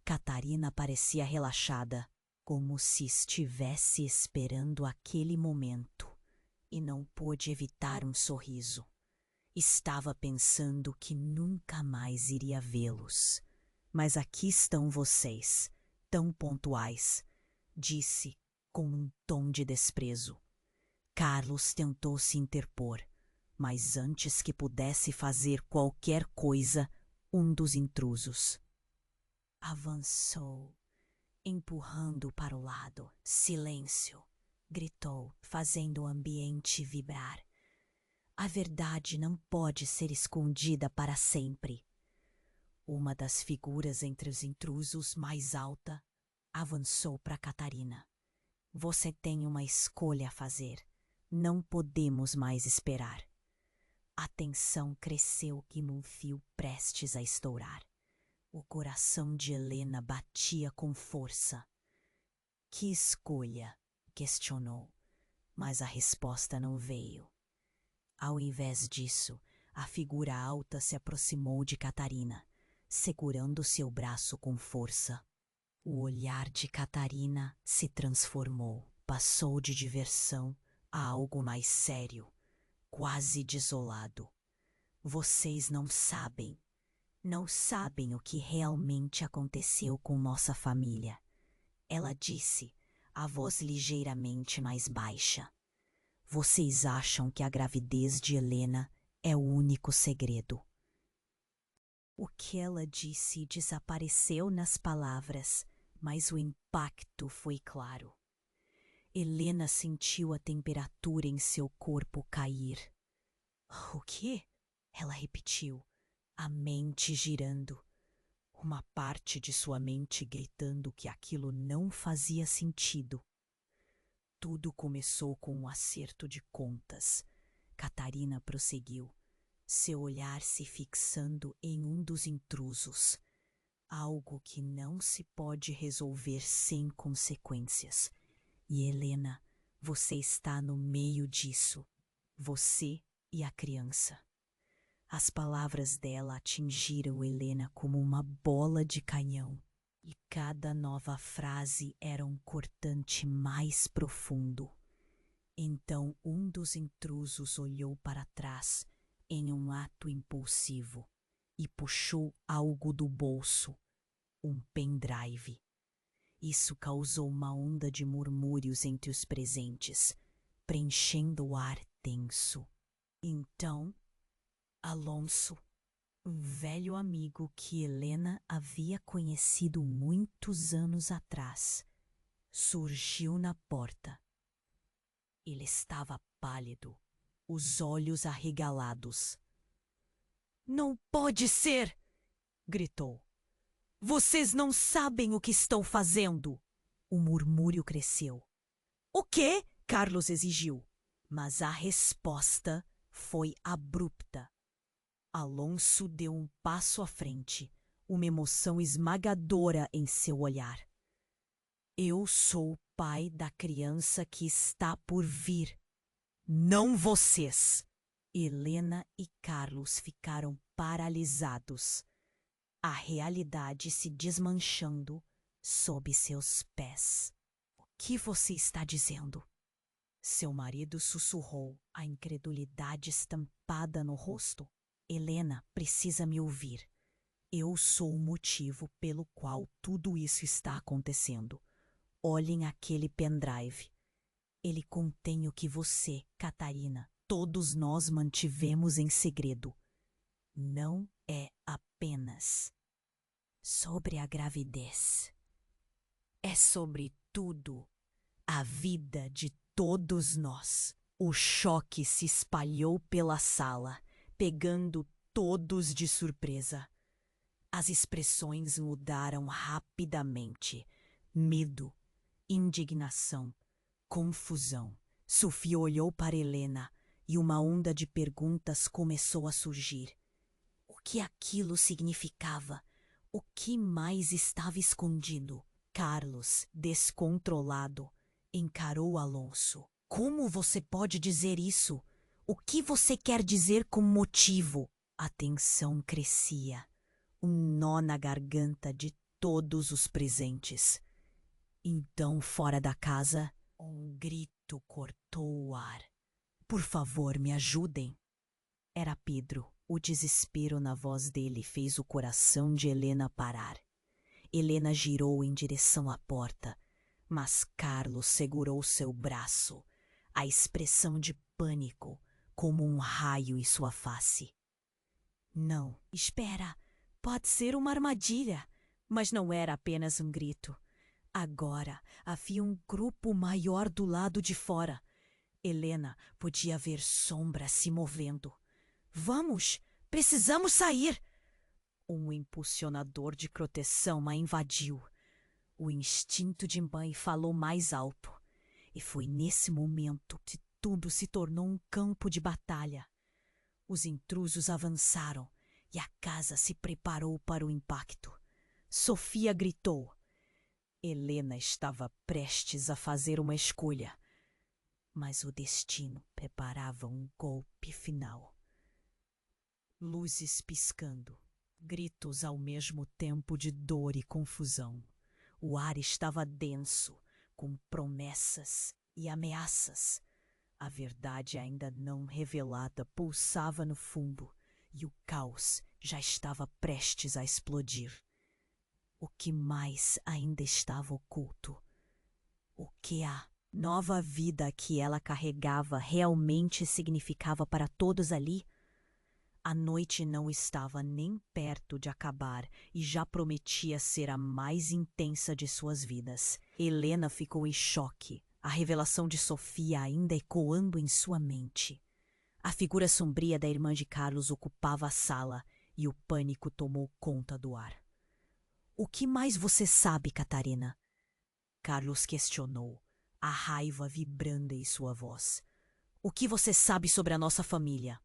Catarina parecia relaxada, como se estivesse esperando aquele momento, e não pôde evitar um sorriso. Estava pensando que nunca mais iria vê-los. Mas aqui estão vocês, tão pontuais, disse com um tom de desprezo. Carlos tentou se interpor, mas antes que pudesse fazer qualquer coisa, um dos intrusos avançou, empurrando para o lado. Silêncio! Gritou, fazendo o ambiente vibrar. A verdade não pode ser escondida para sempre. Uma das figuras entre os intrusos, mais alta, avançou para Catarina. Você tem uma escolha a fazer. Não podemos mais esperar. A tensão cresceu como um fio prestes a estourar. O coração de Helena batia com força. Que escolha? Questionou, mas a resposta não veio. Ao invés disso, a figura alta se aproximou de Catarina, segurando seu braço com força. O olhar de Catarina se transformou, passou de diversão a algo mais sério, quase desolado. Vocês não sabem o que realmente aconteceu com nossa família. Ela disse, a voz ligeiramente mais baixa. Vocês acham que a gravidez de Helena é o único segredo. O que ela disse desapareceu nas palavras, mas o impacto foi claro. Helena sentiu a temperatura em seu corpo cair. O quê? Ela repetiu, a mente girando. Uma parte de sua mente gritando que aquilo não fazia sentido. Tudo começou com um acerto de contas. Catarina prosseguiu, seu olhar se fixando em um dos intrusos. Algo que não se pode resolver sem consequências. E Helena, você está no meio disso. Você e a criança. As palavras dela atingiram Helena como uma bola de canhão. E cada nova frase era um cortante mais profundo. Então um dos intrusos olhou para trás em um ato impulsivo e puxou algo do bolso, um pendrive. Isso causou uma onda de murmúrios entre os presentes, preenchendo o ar tenso. Então, Alonso, um velho amigo que Helena havia conhecido muitos anos atrás, surgiu na porta. Ele estava pálido, os olhos arregalados. Não pode ser! Gritou. Vocês não sabem o que estão fazendo! O murmúrio cresceu. O quê? Carlos exigiu. Mas a resposta foi abrupta. Alonso deu um passo à frente, uma emoção esmagadora em seu olhar. Eu sou o pai da criança que está por vir. Não vocês! Helena e Carlos ficaram paralisados. A realidade se desmanchando sob seus pés. O que você está dizendo? Seu marido sussurrou, a incredulidade estampada no rosto. Helena precisa me ouvir. Eu sou o motivo pelo qual tudo isso está acontecendo. Olhem aquele pendrive. Ele contém o que você, Catarina, todos nós mantivemos em segredo. Não é apenas sobre a gravidez. É sobre tudo. a vida de todos nós. O choque se espalhou pela sala, pegando todos de surpresa. As expressões mudaram rapidamente. Medo, indignação, confusão. Sofia olhou para Helena e uma onda de perguntas começou a surgir. O que aquilo significava? O que mais estava escondido? Carlos, descontrolado, encarou Alonso. Como você pode dizer isso? O que você quer dizer com motivo? A tensão crescia. Um nó na garganta de todos os presentes. Então, fora da casa, um grito cortou o ar. Por favor, me ajudem. Era Pedro. O desespero na voz dele fez o coração de Helena parar. Helena girou em direção à porta, mas Carlos segurou seu braço, a expressão de pânico como um raio em sua face. Não, espera, pode ser uma armadilha, mas não era apenas um grito. Agora havia um grupo maior do lado de fora. Helena podia ver sombras se movendo. Vamos, precisamos sair! Um impulsionador de proteção a invadiu. O instinto de mãe falou mais alto. E foi nesse momento que tudo se tornou um campo de batalha. Os intrusos avançaram e a casa se preparou para o impacto. Sofia gritou. Helena estava prestes a fazer uma escolha, mas o destino preparava um golpe final. Luzes piscando, gritos ao mesmo tempo de dor e confusão. O ar estava denso, com promessas e ameaças. A verdade ainda não revelada pulsava no fundo e o caos já estava prestes a explodir. O que mais ainda estava oculto? O que a nova vida que ela carregava realmente significava para todos ali? A noite não estava nem perto de acabar e já prometia ser a mais intensa de suas vidas. Helena ficou em choque, a revelação de Sofia ainda ecoando em sua mente. A figura sombria da irmã de Carlos ocupava a sala e o pânico tomou conta do ar. O que mais você sabe, Catarina? Carlos questionou, a raiva vibrando em sua voz. O que você sabe sobre a nossa família?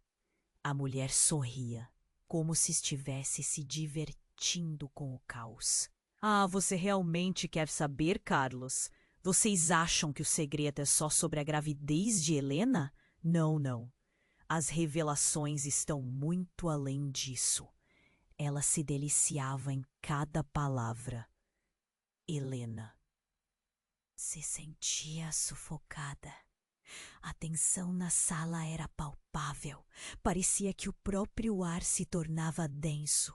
A mulher sorria, como se estivesse se divertindo com o caos. Ah, você realmente quer saber, Carlos? Vocês acham que o segredo é só sobre a gravidez de Helena? Não, não. As revelações estão muito além disso. Ela se deliciava em cada palavra. Helena se sentia sufocada. A tensão na sala era palpável. Parecia que o próprio ar se tornava denso.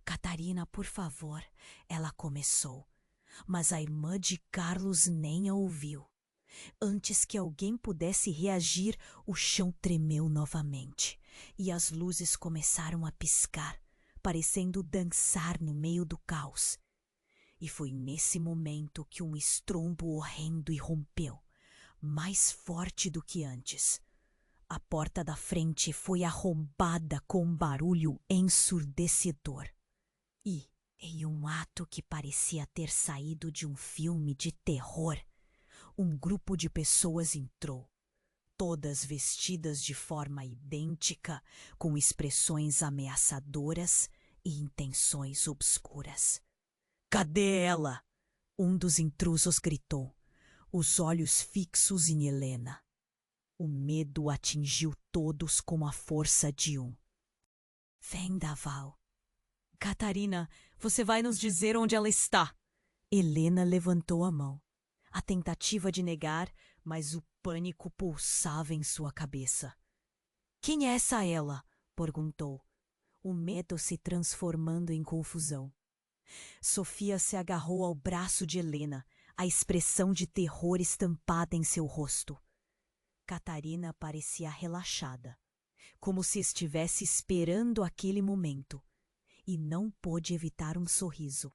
Catarina, por favor, ela começou. Mas a irmã de Carlos nem a ouviu. Antes que alguém pudesse reagir, o chão tremeu novamente. E as luzes começaram a piscar, parecendo dançar no meio do caos. E foi nesse momento que um estrondo horrendo irrompeu, mais forte do que antes. A porta da frente foi arrombada com um barulho ensurdecedor. E, em um ato que parecia ter saído de um filme de terror, um grupo de pessoas entrou, todas vestidas de forma idêntica, com expressões ameaçadoras e intenções obscuras. Cadê ela? Um dos intrusos gritou, os olhos fixos em Helena. O medo atingiu todos com a força de um. Vendaval. Catarina, você vai nos dizer onde ela está? Helena levantou a mão. A tentativa de negar, mas o pânico pulsava em sua cabeça. Quem é essa ela? Perguntou, o medo se transformando em confusão. Sofia se agarrou ao braço de Helena, a expressão de terror estampada em seu rosto. Catarina parecia relaxada, como se estivesse esperando aquele momento, e não pôde evitar um sorriso.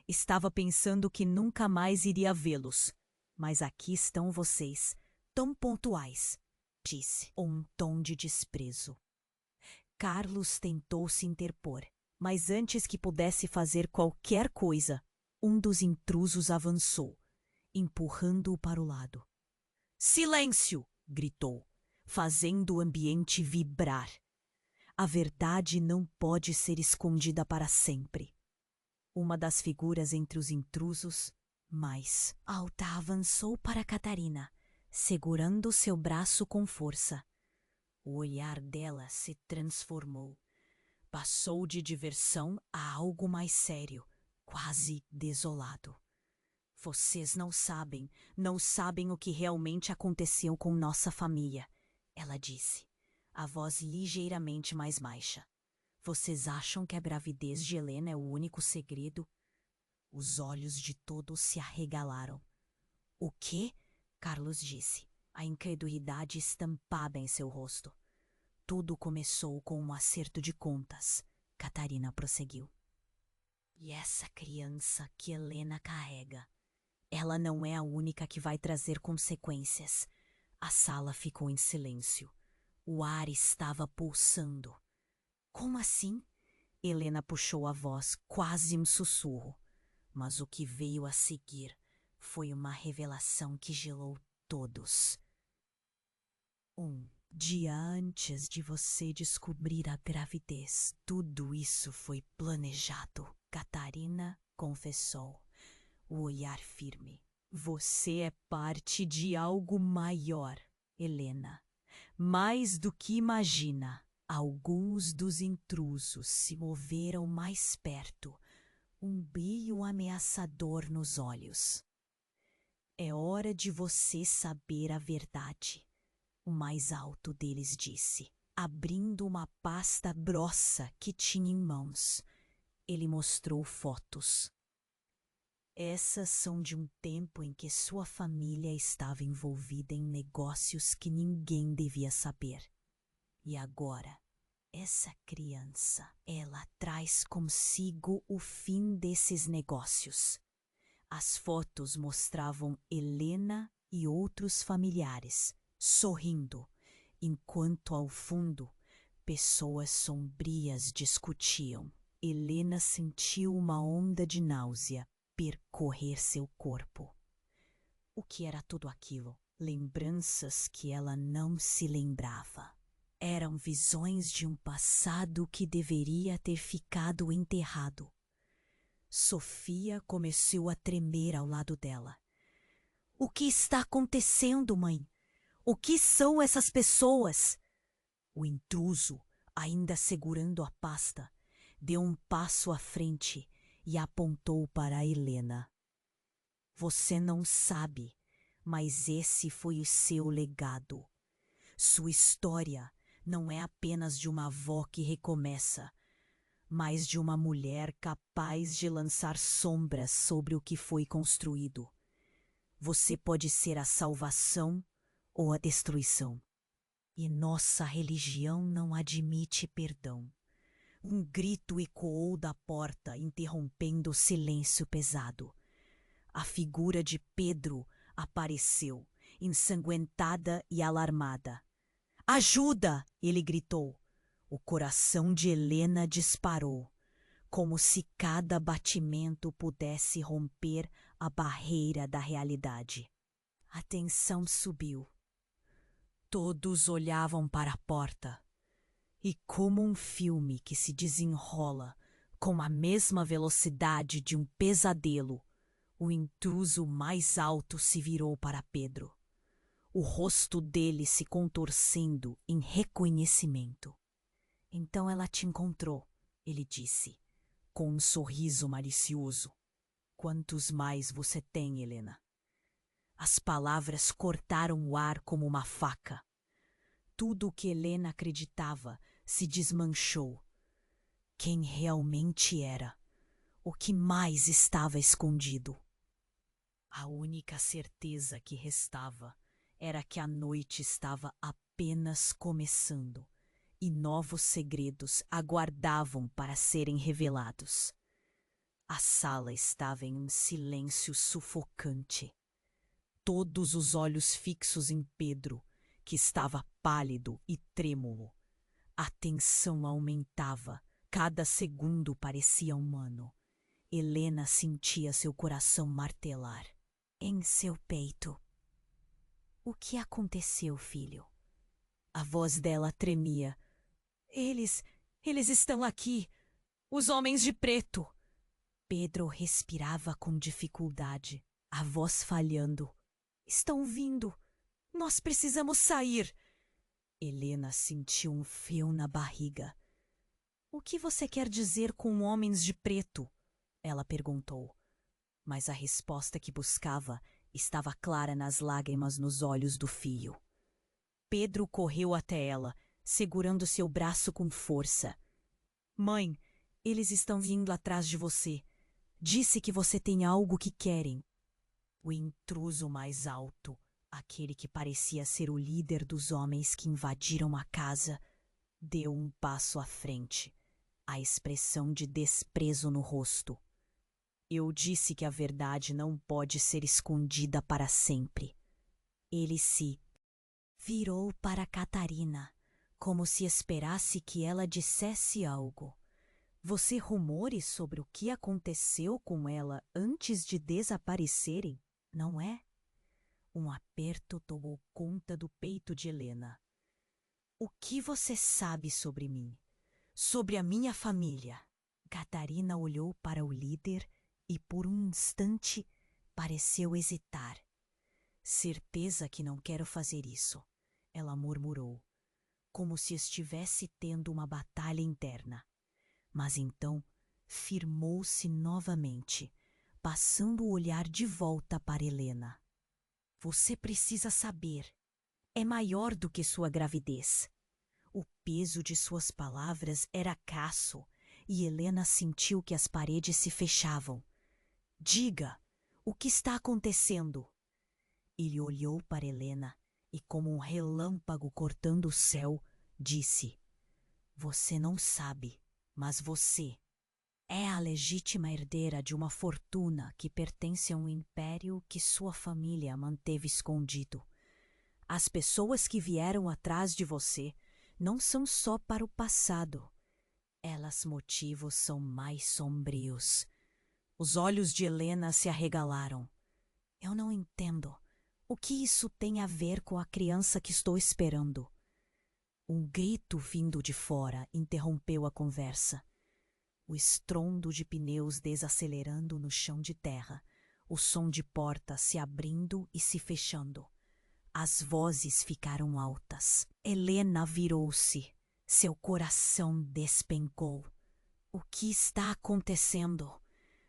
Estava pensando que nunca mais iria vê-los, Mas aqui estão vocês, tão pontuais, disse, com um tom de desprezo. Carlos tentou se interpor, mas antes que pudesse fazer qualquer coisa, um dos intrusos avançou, empurrando-o para o lado. Silêncio! Gritou, fazendo o ambiente vibrar. A verdade não pode ser escondida para sempre. Uma das figuras entre os intrusos, mais alta, avançou para Catarina, segurando seu braço com força. O olhar dela se transformou. Passou de diversão a algo mais sério, quase desolado. Vocês não sabem o que realmente aconteceu com nossa família, ela disse, a voz ligeiramente mais baixa. Vocês acham que a gravidez de Helena é o único segredo? Os olhos de todos se arregalaram. O quê? Carlos disse, a incredulidade estampada em seu rosto. Tudo começou com um acerto de contas, Catarina prosseguiu. E essa criança que Helena carrega, ela não é a única que vai trazer consequências. A sala ficou em silêncio. O ar estava pulsando. Como assim? Helena puxou a voz, quase um sussurro. Mas o que veio a seguir foi uma revelação que gelou todos. Um dia antes de você descobrir a gravidez, tudo isso foi planejado, Catarina confessou, o olhar firme. Você é parte de algo maior, Helena. Mais do que imagina. Alguns dos intrusos se moveram mais perto, um brilho ameaçador nos olhos. É hora de você saber a verdade, o mais alto deles disse, abrindo uma pasta grossa que tinha em mãos. Ele mostrou fotos. Essas são de um tempo em que sua família estava envolvida em negócios que ninguém devia saber. E agora, essa criança, ela traz consigo o fim desses negócios. As fotos mostravam Helena e outros familiares, sorrindo, enquanto ao fundo, pessoas sombrias discutiam. Helena sentiu uma onda de náusea percorrer seu corpo. O que era tudo aquilo? Lembranças que ela não se lembrava. Eram visões de um passado que deveria ter ficado enterrado. Sofia começou a tremer ao lado dela. O que está acontecendo, mãe? O que são essas pessoas? O intruso, ainda segurando a pasta, deu um passo à frente e apontou para Helena. Você não sabe, mas esse foi o seu legado. Sua história não é apenas de uma avó que recomeça, mas de uma mulher capaz de lançar sombras sobre o que foi construído. Você pode ser a salvação ou a destruição. E nossa religião não admite perdão. Um grito ecoou da porta, interrompendo o silêncio pesado. A figura de Pedro apareceu, ensanguentada e alarmada. Ajuda! Ele gritou. O coração de Helena disparou, como se cada batimento pudesse romper a barreira da realidade. A tensão subiu. Todos olhavam para a porta. E como um filme que se desenrola com a mesma velocidade de um pesadelo, o intruso mais alto se virou para Pedro, o rosto dele se contorcendo em reconhecimento. Então ela te encontrou, ele disse, com um sorriso malicioso. Quantos mais você tem, Helena? As palavras cortaram o ar como uma faca. Tudo o que Helena acreditava se desmanchou. Quem realmente era? O que mais estava escondido? A única certeza que restava era que a noite estava apenas começando e novos segredos aguardavam para serem revelados. A sala estava em um silêncio sufocante. todos os olhos fixos em Pedro, que estava pálido e trêmulo. A tensão aumentava, cada segundo parecia humano. Helena sentia seu coração martelar em seu peito. O que aconteceu, filho? A voz dela tremia. Eles estão aqui, os homens de preto. Pedro respirava com dificuldade, a voz falhando. Estão vindo. Nós precisamos sair. Helena sentiu um frio na barriga. O que você quer dizer com homens de preto? Ela perguntou. Mas a resposta que buscava estava clara nas lágrimas nos olhos do filho. Pedro correu até ela, segurando seu braço com força. Mãe, eles estão vindo atrás de você. Disse que você tem algo que querem. O intruso mais alto, aquele que parecia ser o líder dos homens que invadiram a casa, deu um passo à frente, a expressão de desprezo no rosto. Eu disse que a verdade não pode ser escondida para sempre. Ele se virou para Catarina, como se esperasse que ela dissesse algo. Você rumores sobre o que aconteceu com ela antes de desaparecerem, não é? Um aperto tomou conta do peito de Helena. O que você sabe sobre mim? Sobre a minha família? Catarina olhou para o líder e por um instante pareceu hesitar. Certeza que não quero fazer isso, ela murmurou, como se estivesse tendo uma batalha interna. Mas então firmou-se novamente, passando o olhar de volta para Helena. Você precisa saber. É maior do que sua gravidez. O peso de suas palavras era crasso e Helena sentiu que as paredes se fechavam. Diga, o que está acontecendo? Ele olhou para Helena e, como um relâmpago cortando o céu, disse: Você não sabe. Mas você é a legítima herdeira de uma fortuna que pertence a um império que sua família manteve escondido. As pessoas que vieram atrás de você não são só para o passado. Elas motivos são mais sombrios. Os olhos de Helena se arregalaram. Eu não entendo. O que isso tem a ver com a criança que estou esperando? Um grito vindo de fora interrompeu a conversa. O estrondo de pneus desacelerando no chão de terra, o som de portas se abrindo e se fechando. As vozes ficaram altas. Helena virou-se. Seu coração despencou. O que está acontecendo?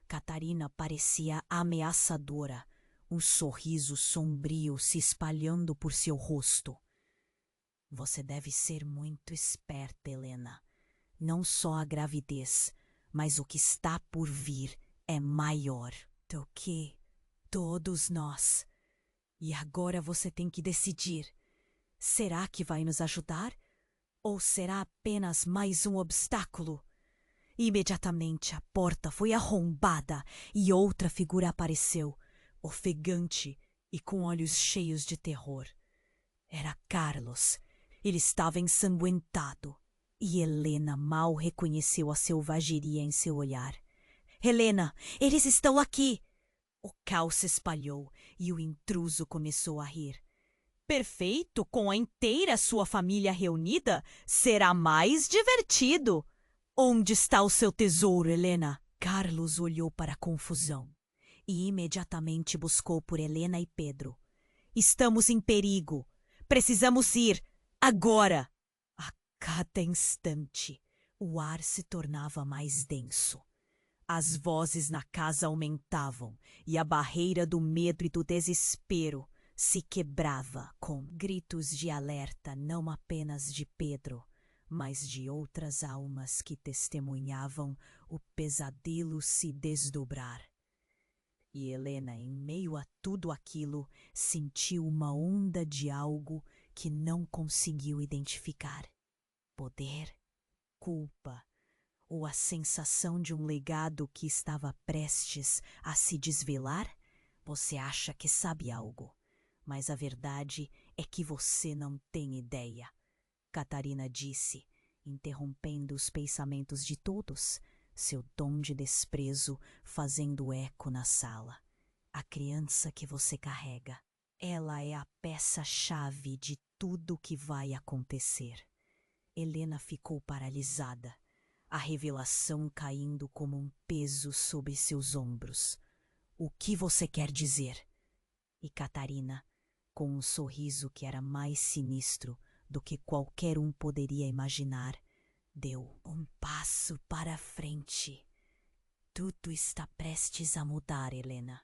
Catarina parecia ameaçadora, um sorriso sombrio se espalhando por seu rosto. Você deve ser muito esperta, Helena. Não só a gravidez, mas o que está por vir é maior do que todos nós. E agora você tem que decidir. Será que vai nos ajudar? Ou será apenas mais um obstáculo? Imediatamente a porta foi arrombada e outra figura apareceu, ofegante e com olhos cheios de terror. Era Carlos. Ele estava ensanguentado. E Helena mal reconheceu a selvageria em seu olhar. Helena, eles estão aqui! O caos se espalhou e o intruso começou a rir. Perfeito, com a inteira sua família reunida, será mais divertido. Onde está o seu tesouro, Helena? Carlos olhou para a confusão e imediatamente buscou por Helena e Pedro. Estamos em perigo. Precisamos ir. Agora! Cada instante, o ar se tornava mais denso. As vozes na casa aumentavam e a barreira do medo e do desespero se quebrava com gritos de alerta não apenas de Pedro, mas de outras almas que testemunhavam o pesadelo se desdobrar. E Helena, em meio a tudo aquilo, sentiu uma onda de algo que não conseguiu identificar. Poder, culpa, ou a sensação de um legado que estava prestes a se desvelar? Você acha que sabe algo, Mas a verdade é que você não tem ideia, Catarina disse, interrompendo os pensamentos de todos, seu tom de desprezo fazendo eco na sala. A criança que você carrega, ela é a peça-chave de tudo o que vai acontecer. Helena ficou paralisada, a revelação caindo como um peso sobre seus ombros. O que você quer dizer? E Catarina, com um sorriso que era mais sinistro do que qualquer um poderia imaginar, deu um passo para a frente. Tudo está prestes a mudar, Helena.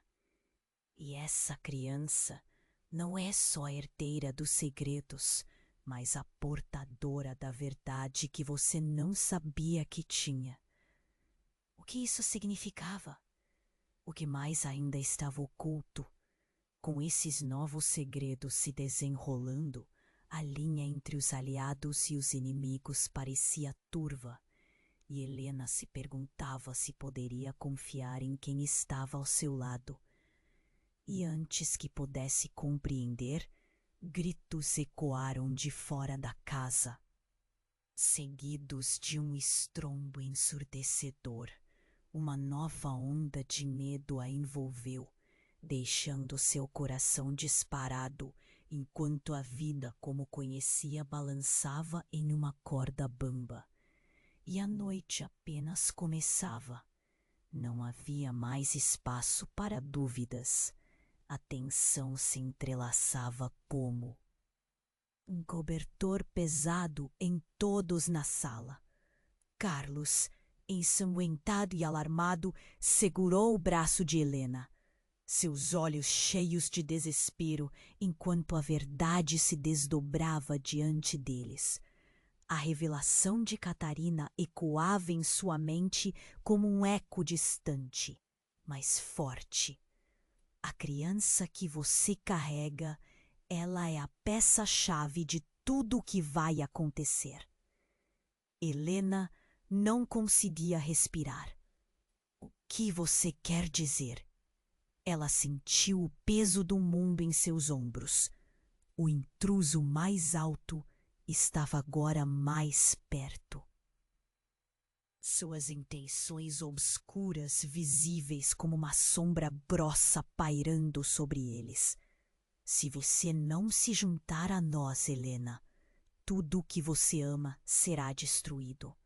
E essa criança não é só a herdeira dos segredos, mas a portadora da verdade que você não sabia que tinha. O que isso significava? O que mais ainda estava oculto? Com esses novos segredos se desenrolando, a linha entre os aliados e os inimigos parecia turva, e Helena se perguntava se poderia confiar em quem estava ao seu lado. E antes que pudesse compreender, gritos ecoaram de fora da casa, seguidos de um estrondo ensurdecedor. Uma nova onda de medo a envolveu, deixando seu coração disparado enquanto a vida como conhecia balançava em uma corda bamba. E a noite apenas começava. Não havia mais espaço para dúvidas. A tensão se entrelaçava como um cobertor pesado em todos na sala. Carlos, ensanguentado e alarmado, segurou o braço de Helena, seus olhos cheios de desespero, enquanto a verdade se desdobrava diante deles. A revelação de Catarina ecoava em sua mente como um eco distante, mas forte. A criança que você carrega, ela é a peça-chave de tudo o que vai acontecer. Helena não conseguia respirar. O que você quer dizer? Ela sentiu o peso do mundo em seus ombros. O intruso mais alto estava agora mais perto. Suas intenções obscuras, visíveis como uma sombra grossa pairando sobre eles. Se você não se juntar a nós, Helena, tudo o que você ama será destruído.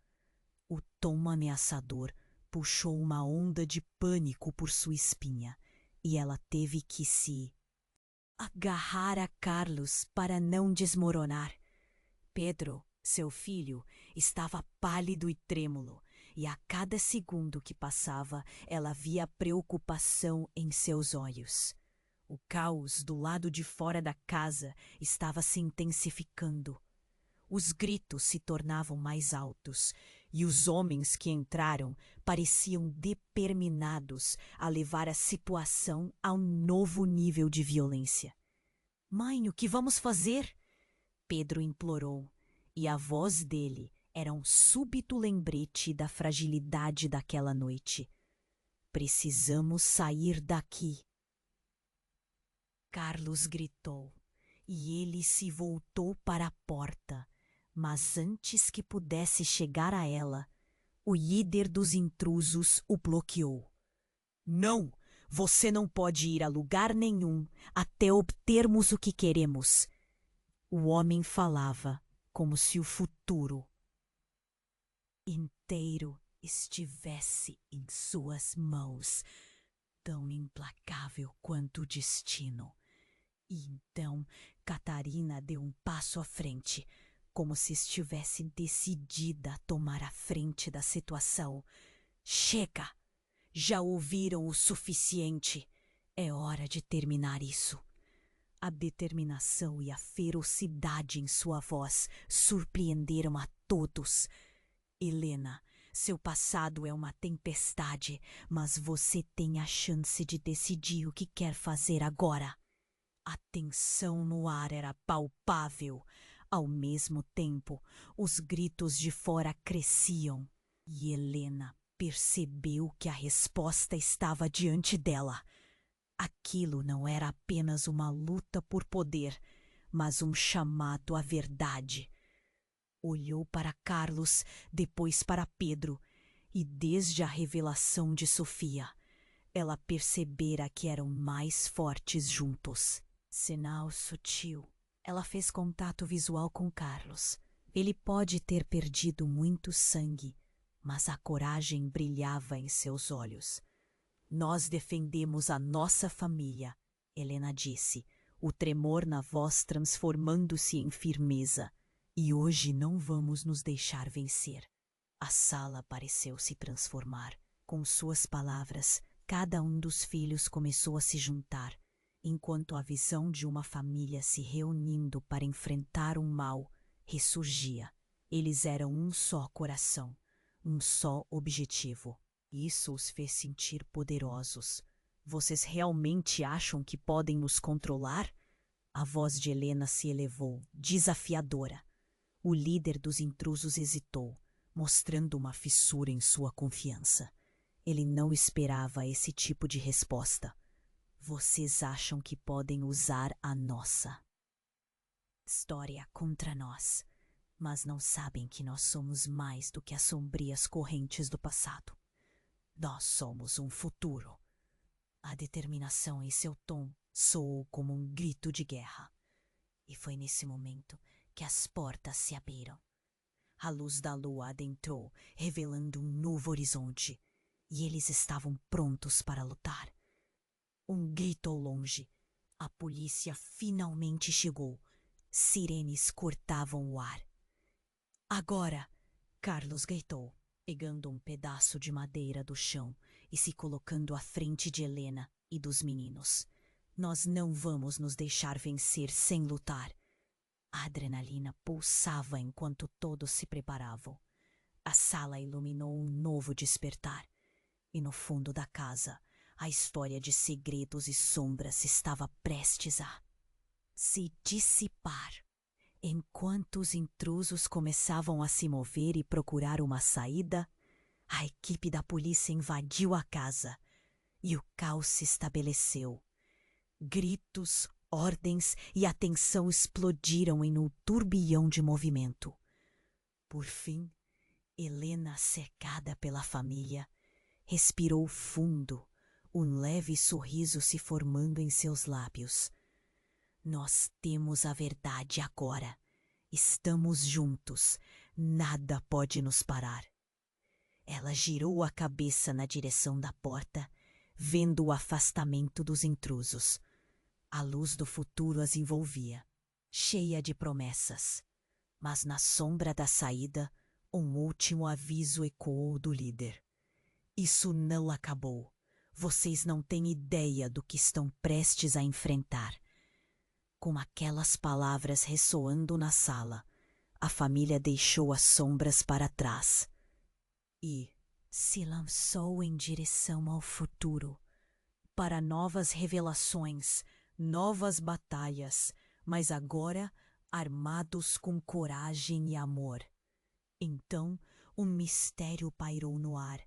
O tom ameaçador puxou uma onda de pânico por sua espinha, e ela teve que se agarrar a Carlos para não desmoronar. Pedro, seu filho, estava pálido e trêmulo, e a cada segundo que passava, ela via preocupação em seus olhos. O caos do lado de fora da casa estava se intensificando. Os gritos se tornavam mais altos, e os homens que entraram pareciam determinados a levar a situação a um novo nível de violência. "Mãe, o que vamos fazer?" Pedro implorou, e a voz dele era um súbito lembrete da fragilidade daquela noite. "Precisamos sair daqui." Carlos gritou, e ele se voltou para a porta, mas antes que pudesse chegar a ela, o líder dos intrusos o bloqueou. "Não! Você não pode ir a lugar nenhum até obtermos o que queremos." O homem falava como se o futuro inteiro estivesse em suas mãos, tão implacável quanto o destino. E então Catarina deu um passo à frente, como se estivesse decidida a tomar a frente da situação. "Chega! Já ouviram o suficiente. É hora de terminar isso." A determinação e a ferocidade em sua voz surpreenderam a todos. "Helena, seu passado é uma tempestade, mas você tem a chance de decidir o que quer fazer agora." A tensão no ar era palpável. Ao mesmo tempo, os gritos de fora cresciam, e Helena percebeu que a resposta estava diante dela. Aquilo não era apenas uma luta por poder, mas um chamado à verdade. Olhou para Carlos, depois para Pedro, e desde a revelação de Sofia, ela percebera que eram mais fortes juntos. Sinal sutil. Ela fez contato visual com Carlos. Ele pode ter perdido muito sangue, mas a coragem brilhava em seus olhos. Nós defendemos a nossa família, Helena disse, o tremor na voz transformando-se em firmeza. E hoje não vamos nos deixar vencer. A sala pareceu se transformar. Com suas palavras, cada um dos filhos começou a se juntar, enquanto a visão de uma família se reunindo para enfrentar um mal ressurgia. Eles eram um só coração, um só objetivo. Isso os fez sentir poderosos. Vocês realmente acham que podem nos controlar? A voz de Helena se elevou, desafiadora. O líder dos intrusos hesitou, mostrando uma fissura em sua confiança. Ele não esperava esse tipo de resposta. Vocês acham que podem usar a nossa história contra nós, mas não sabem que nós somos mais do que as sombrias correntes do passado. Nós somos um futuro. A determinação em seu tom soou como um grito de guerra. E foi nesse momento que as portas se abriram. A luz da lua adentrou, revelando um novo horizonte, e eles estavam prontos para lutar. Um grito ao longe. A polícia finalmente chegou. Sirenes cortavam o ar. Agora! Carlos gritou, pegando um pedaço de madeira do chão e se colocando à frente de Helena e dos meninos. Nós não vamos nos deixar vencer sem lutar. A adrenalina pulsava enquanto todos se preparavam. A sala iluminou um novo despertar. E no fundo da casa, a história de segredos e sombras estava prestes a se dissipar. Enquanto os intrusos começavam a se mover e procurar uma saída, a equipe da polícia invadiu a casa e o caos se estabeleceu. Gritos, ordens e a tensão explodiram em um turbilhão de movimento. Por fim, Helena, cercada pela família, respirou fundo, um leve sorriso se formando em seus lábios. Nós temos a verdade agora. Estamos juntos. Nada pode nos parar. Ela girou a cabeça na direção da porta, vendo o afastamento dos intrusos. A luz do futuro as envolvia, cheia de promessas. Mas na sombra da saída, um último aviso ecoou do líder. Isso não acabou. Vocês não têm ideia do que estão prestes a enfrentar. Com aquelas palavras ressoando na sala, a família deixou as sombras para trás e se lançou em direção ao futuro, para novas revelações, novas batalhas, mas agora armados com coragem e amor. Então, um mistério pairou no ar.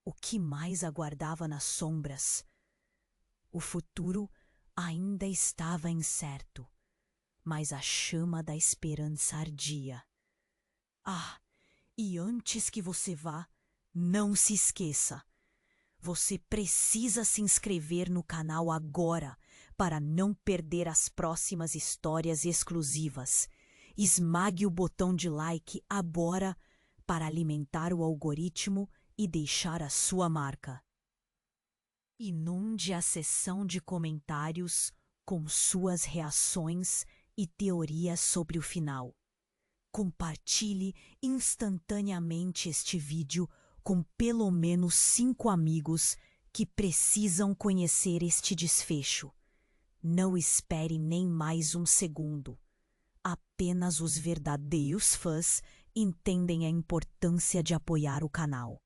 O que mais aguardava nas sombras? O futuro ainda estava incerto, mas a chama da esperança ardia. Ah, e antes que você vá, não se esqueça. Você precisa se inscrever no canal agora para não perder as próximas histórias exclusivas. Esmague o botão de like agora para alimentar o algoritmo e deixar a sua marca. Inunde a seção de comentários com suas reações e teorias sobre o final. Compartilhe instantaneamente este vídeo com pelo menos 5 amigos que precisam conhecer este desfecho. Não espere nem mais um segundo. Apenas os verdadeiros fãs entendem a importância de apoiar o canal.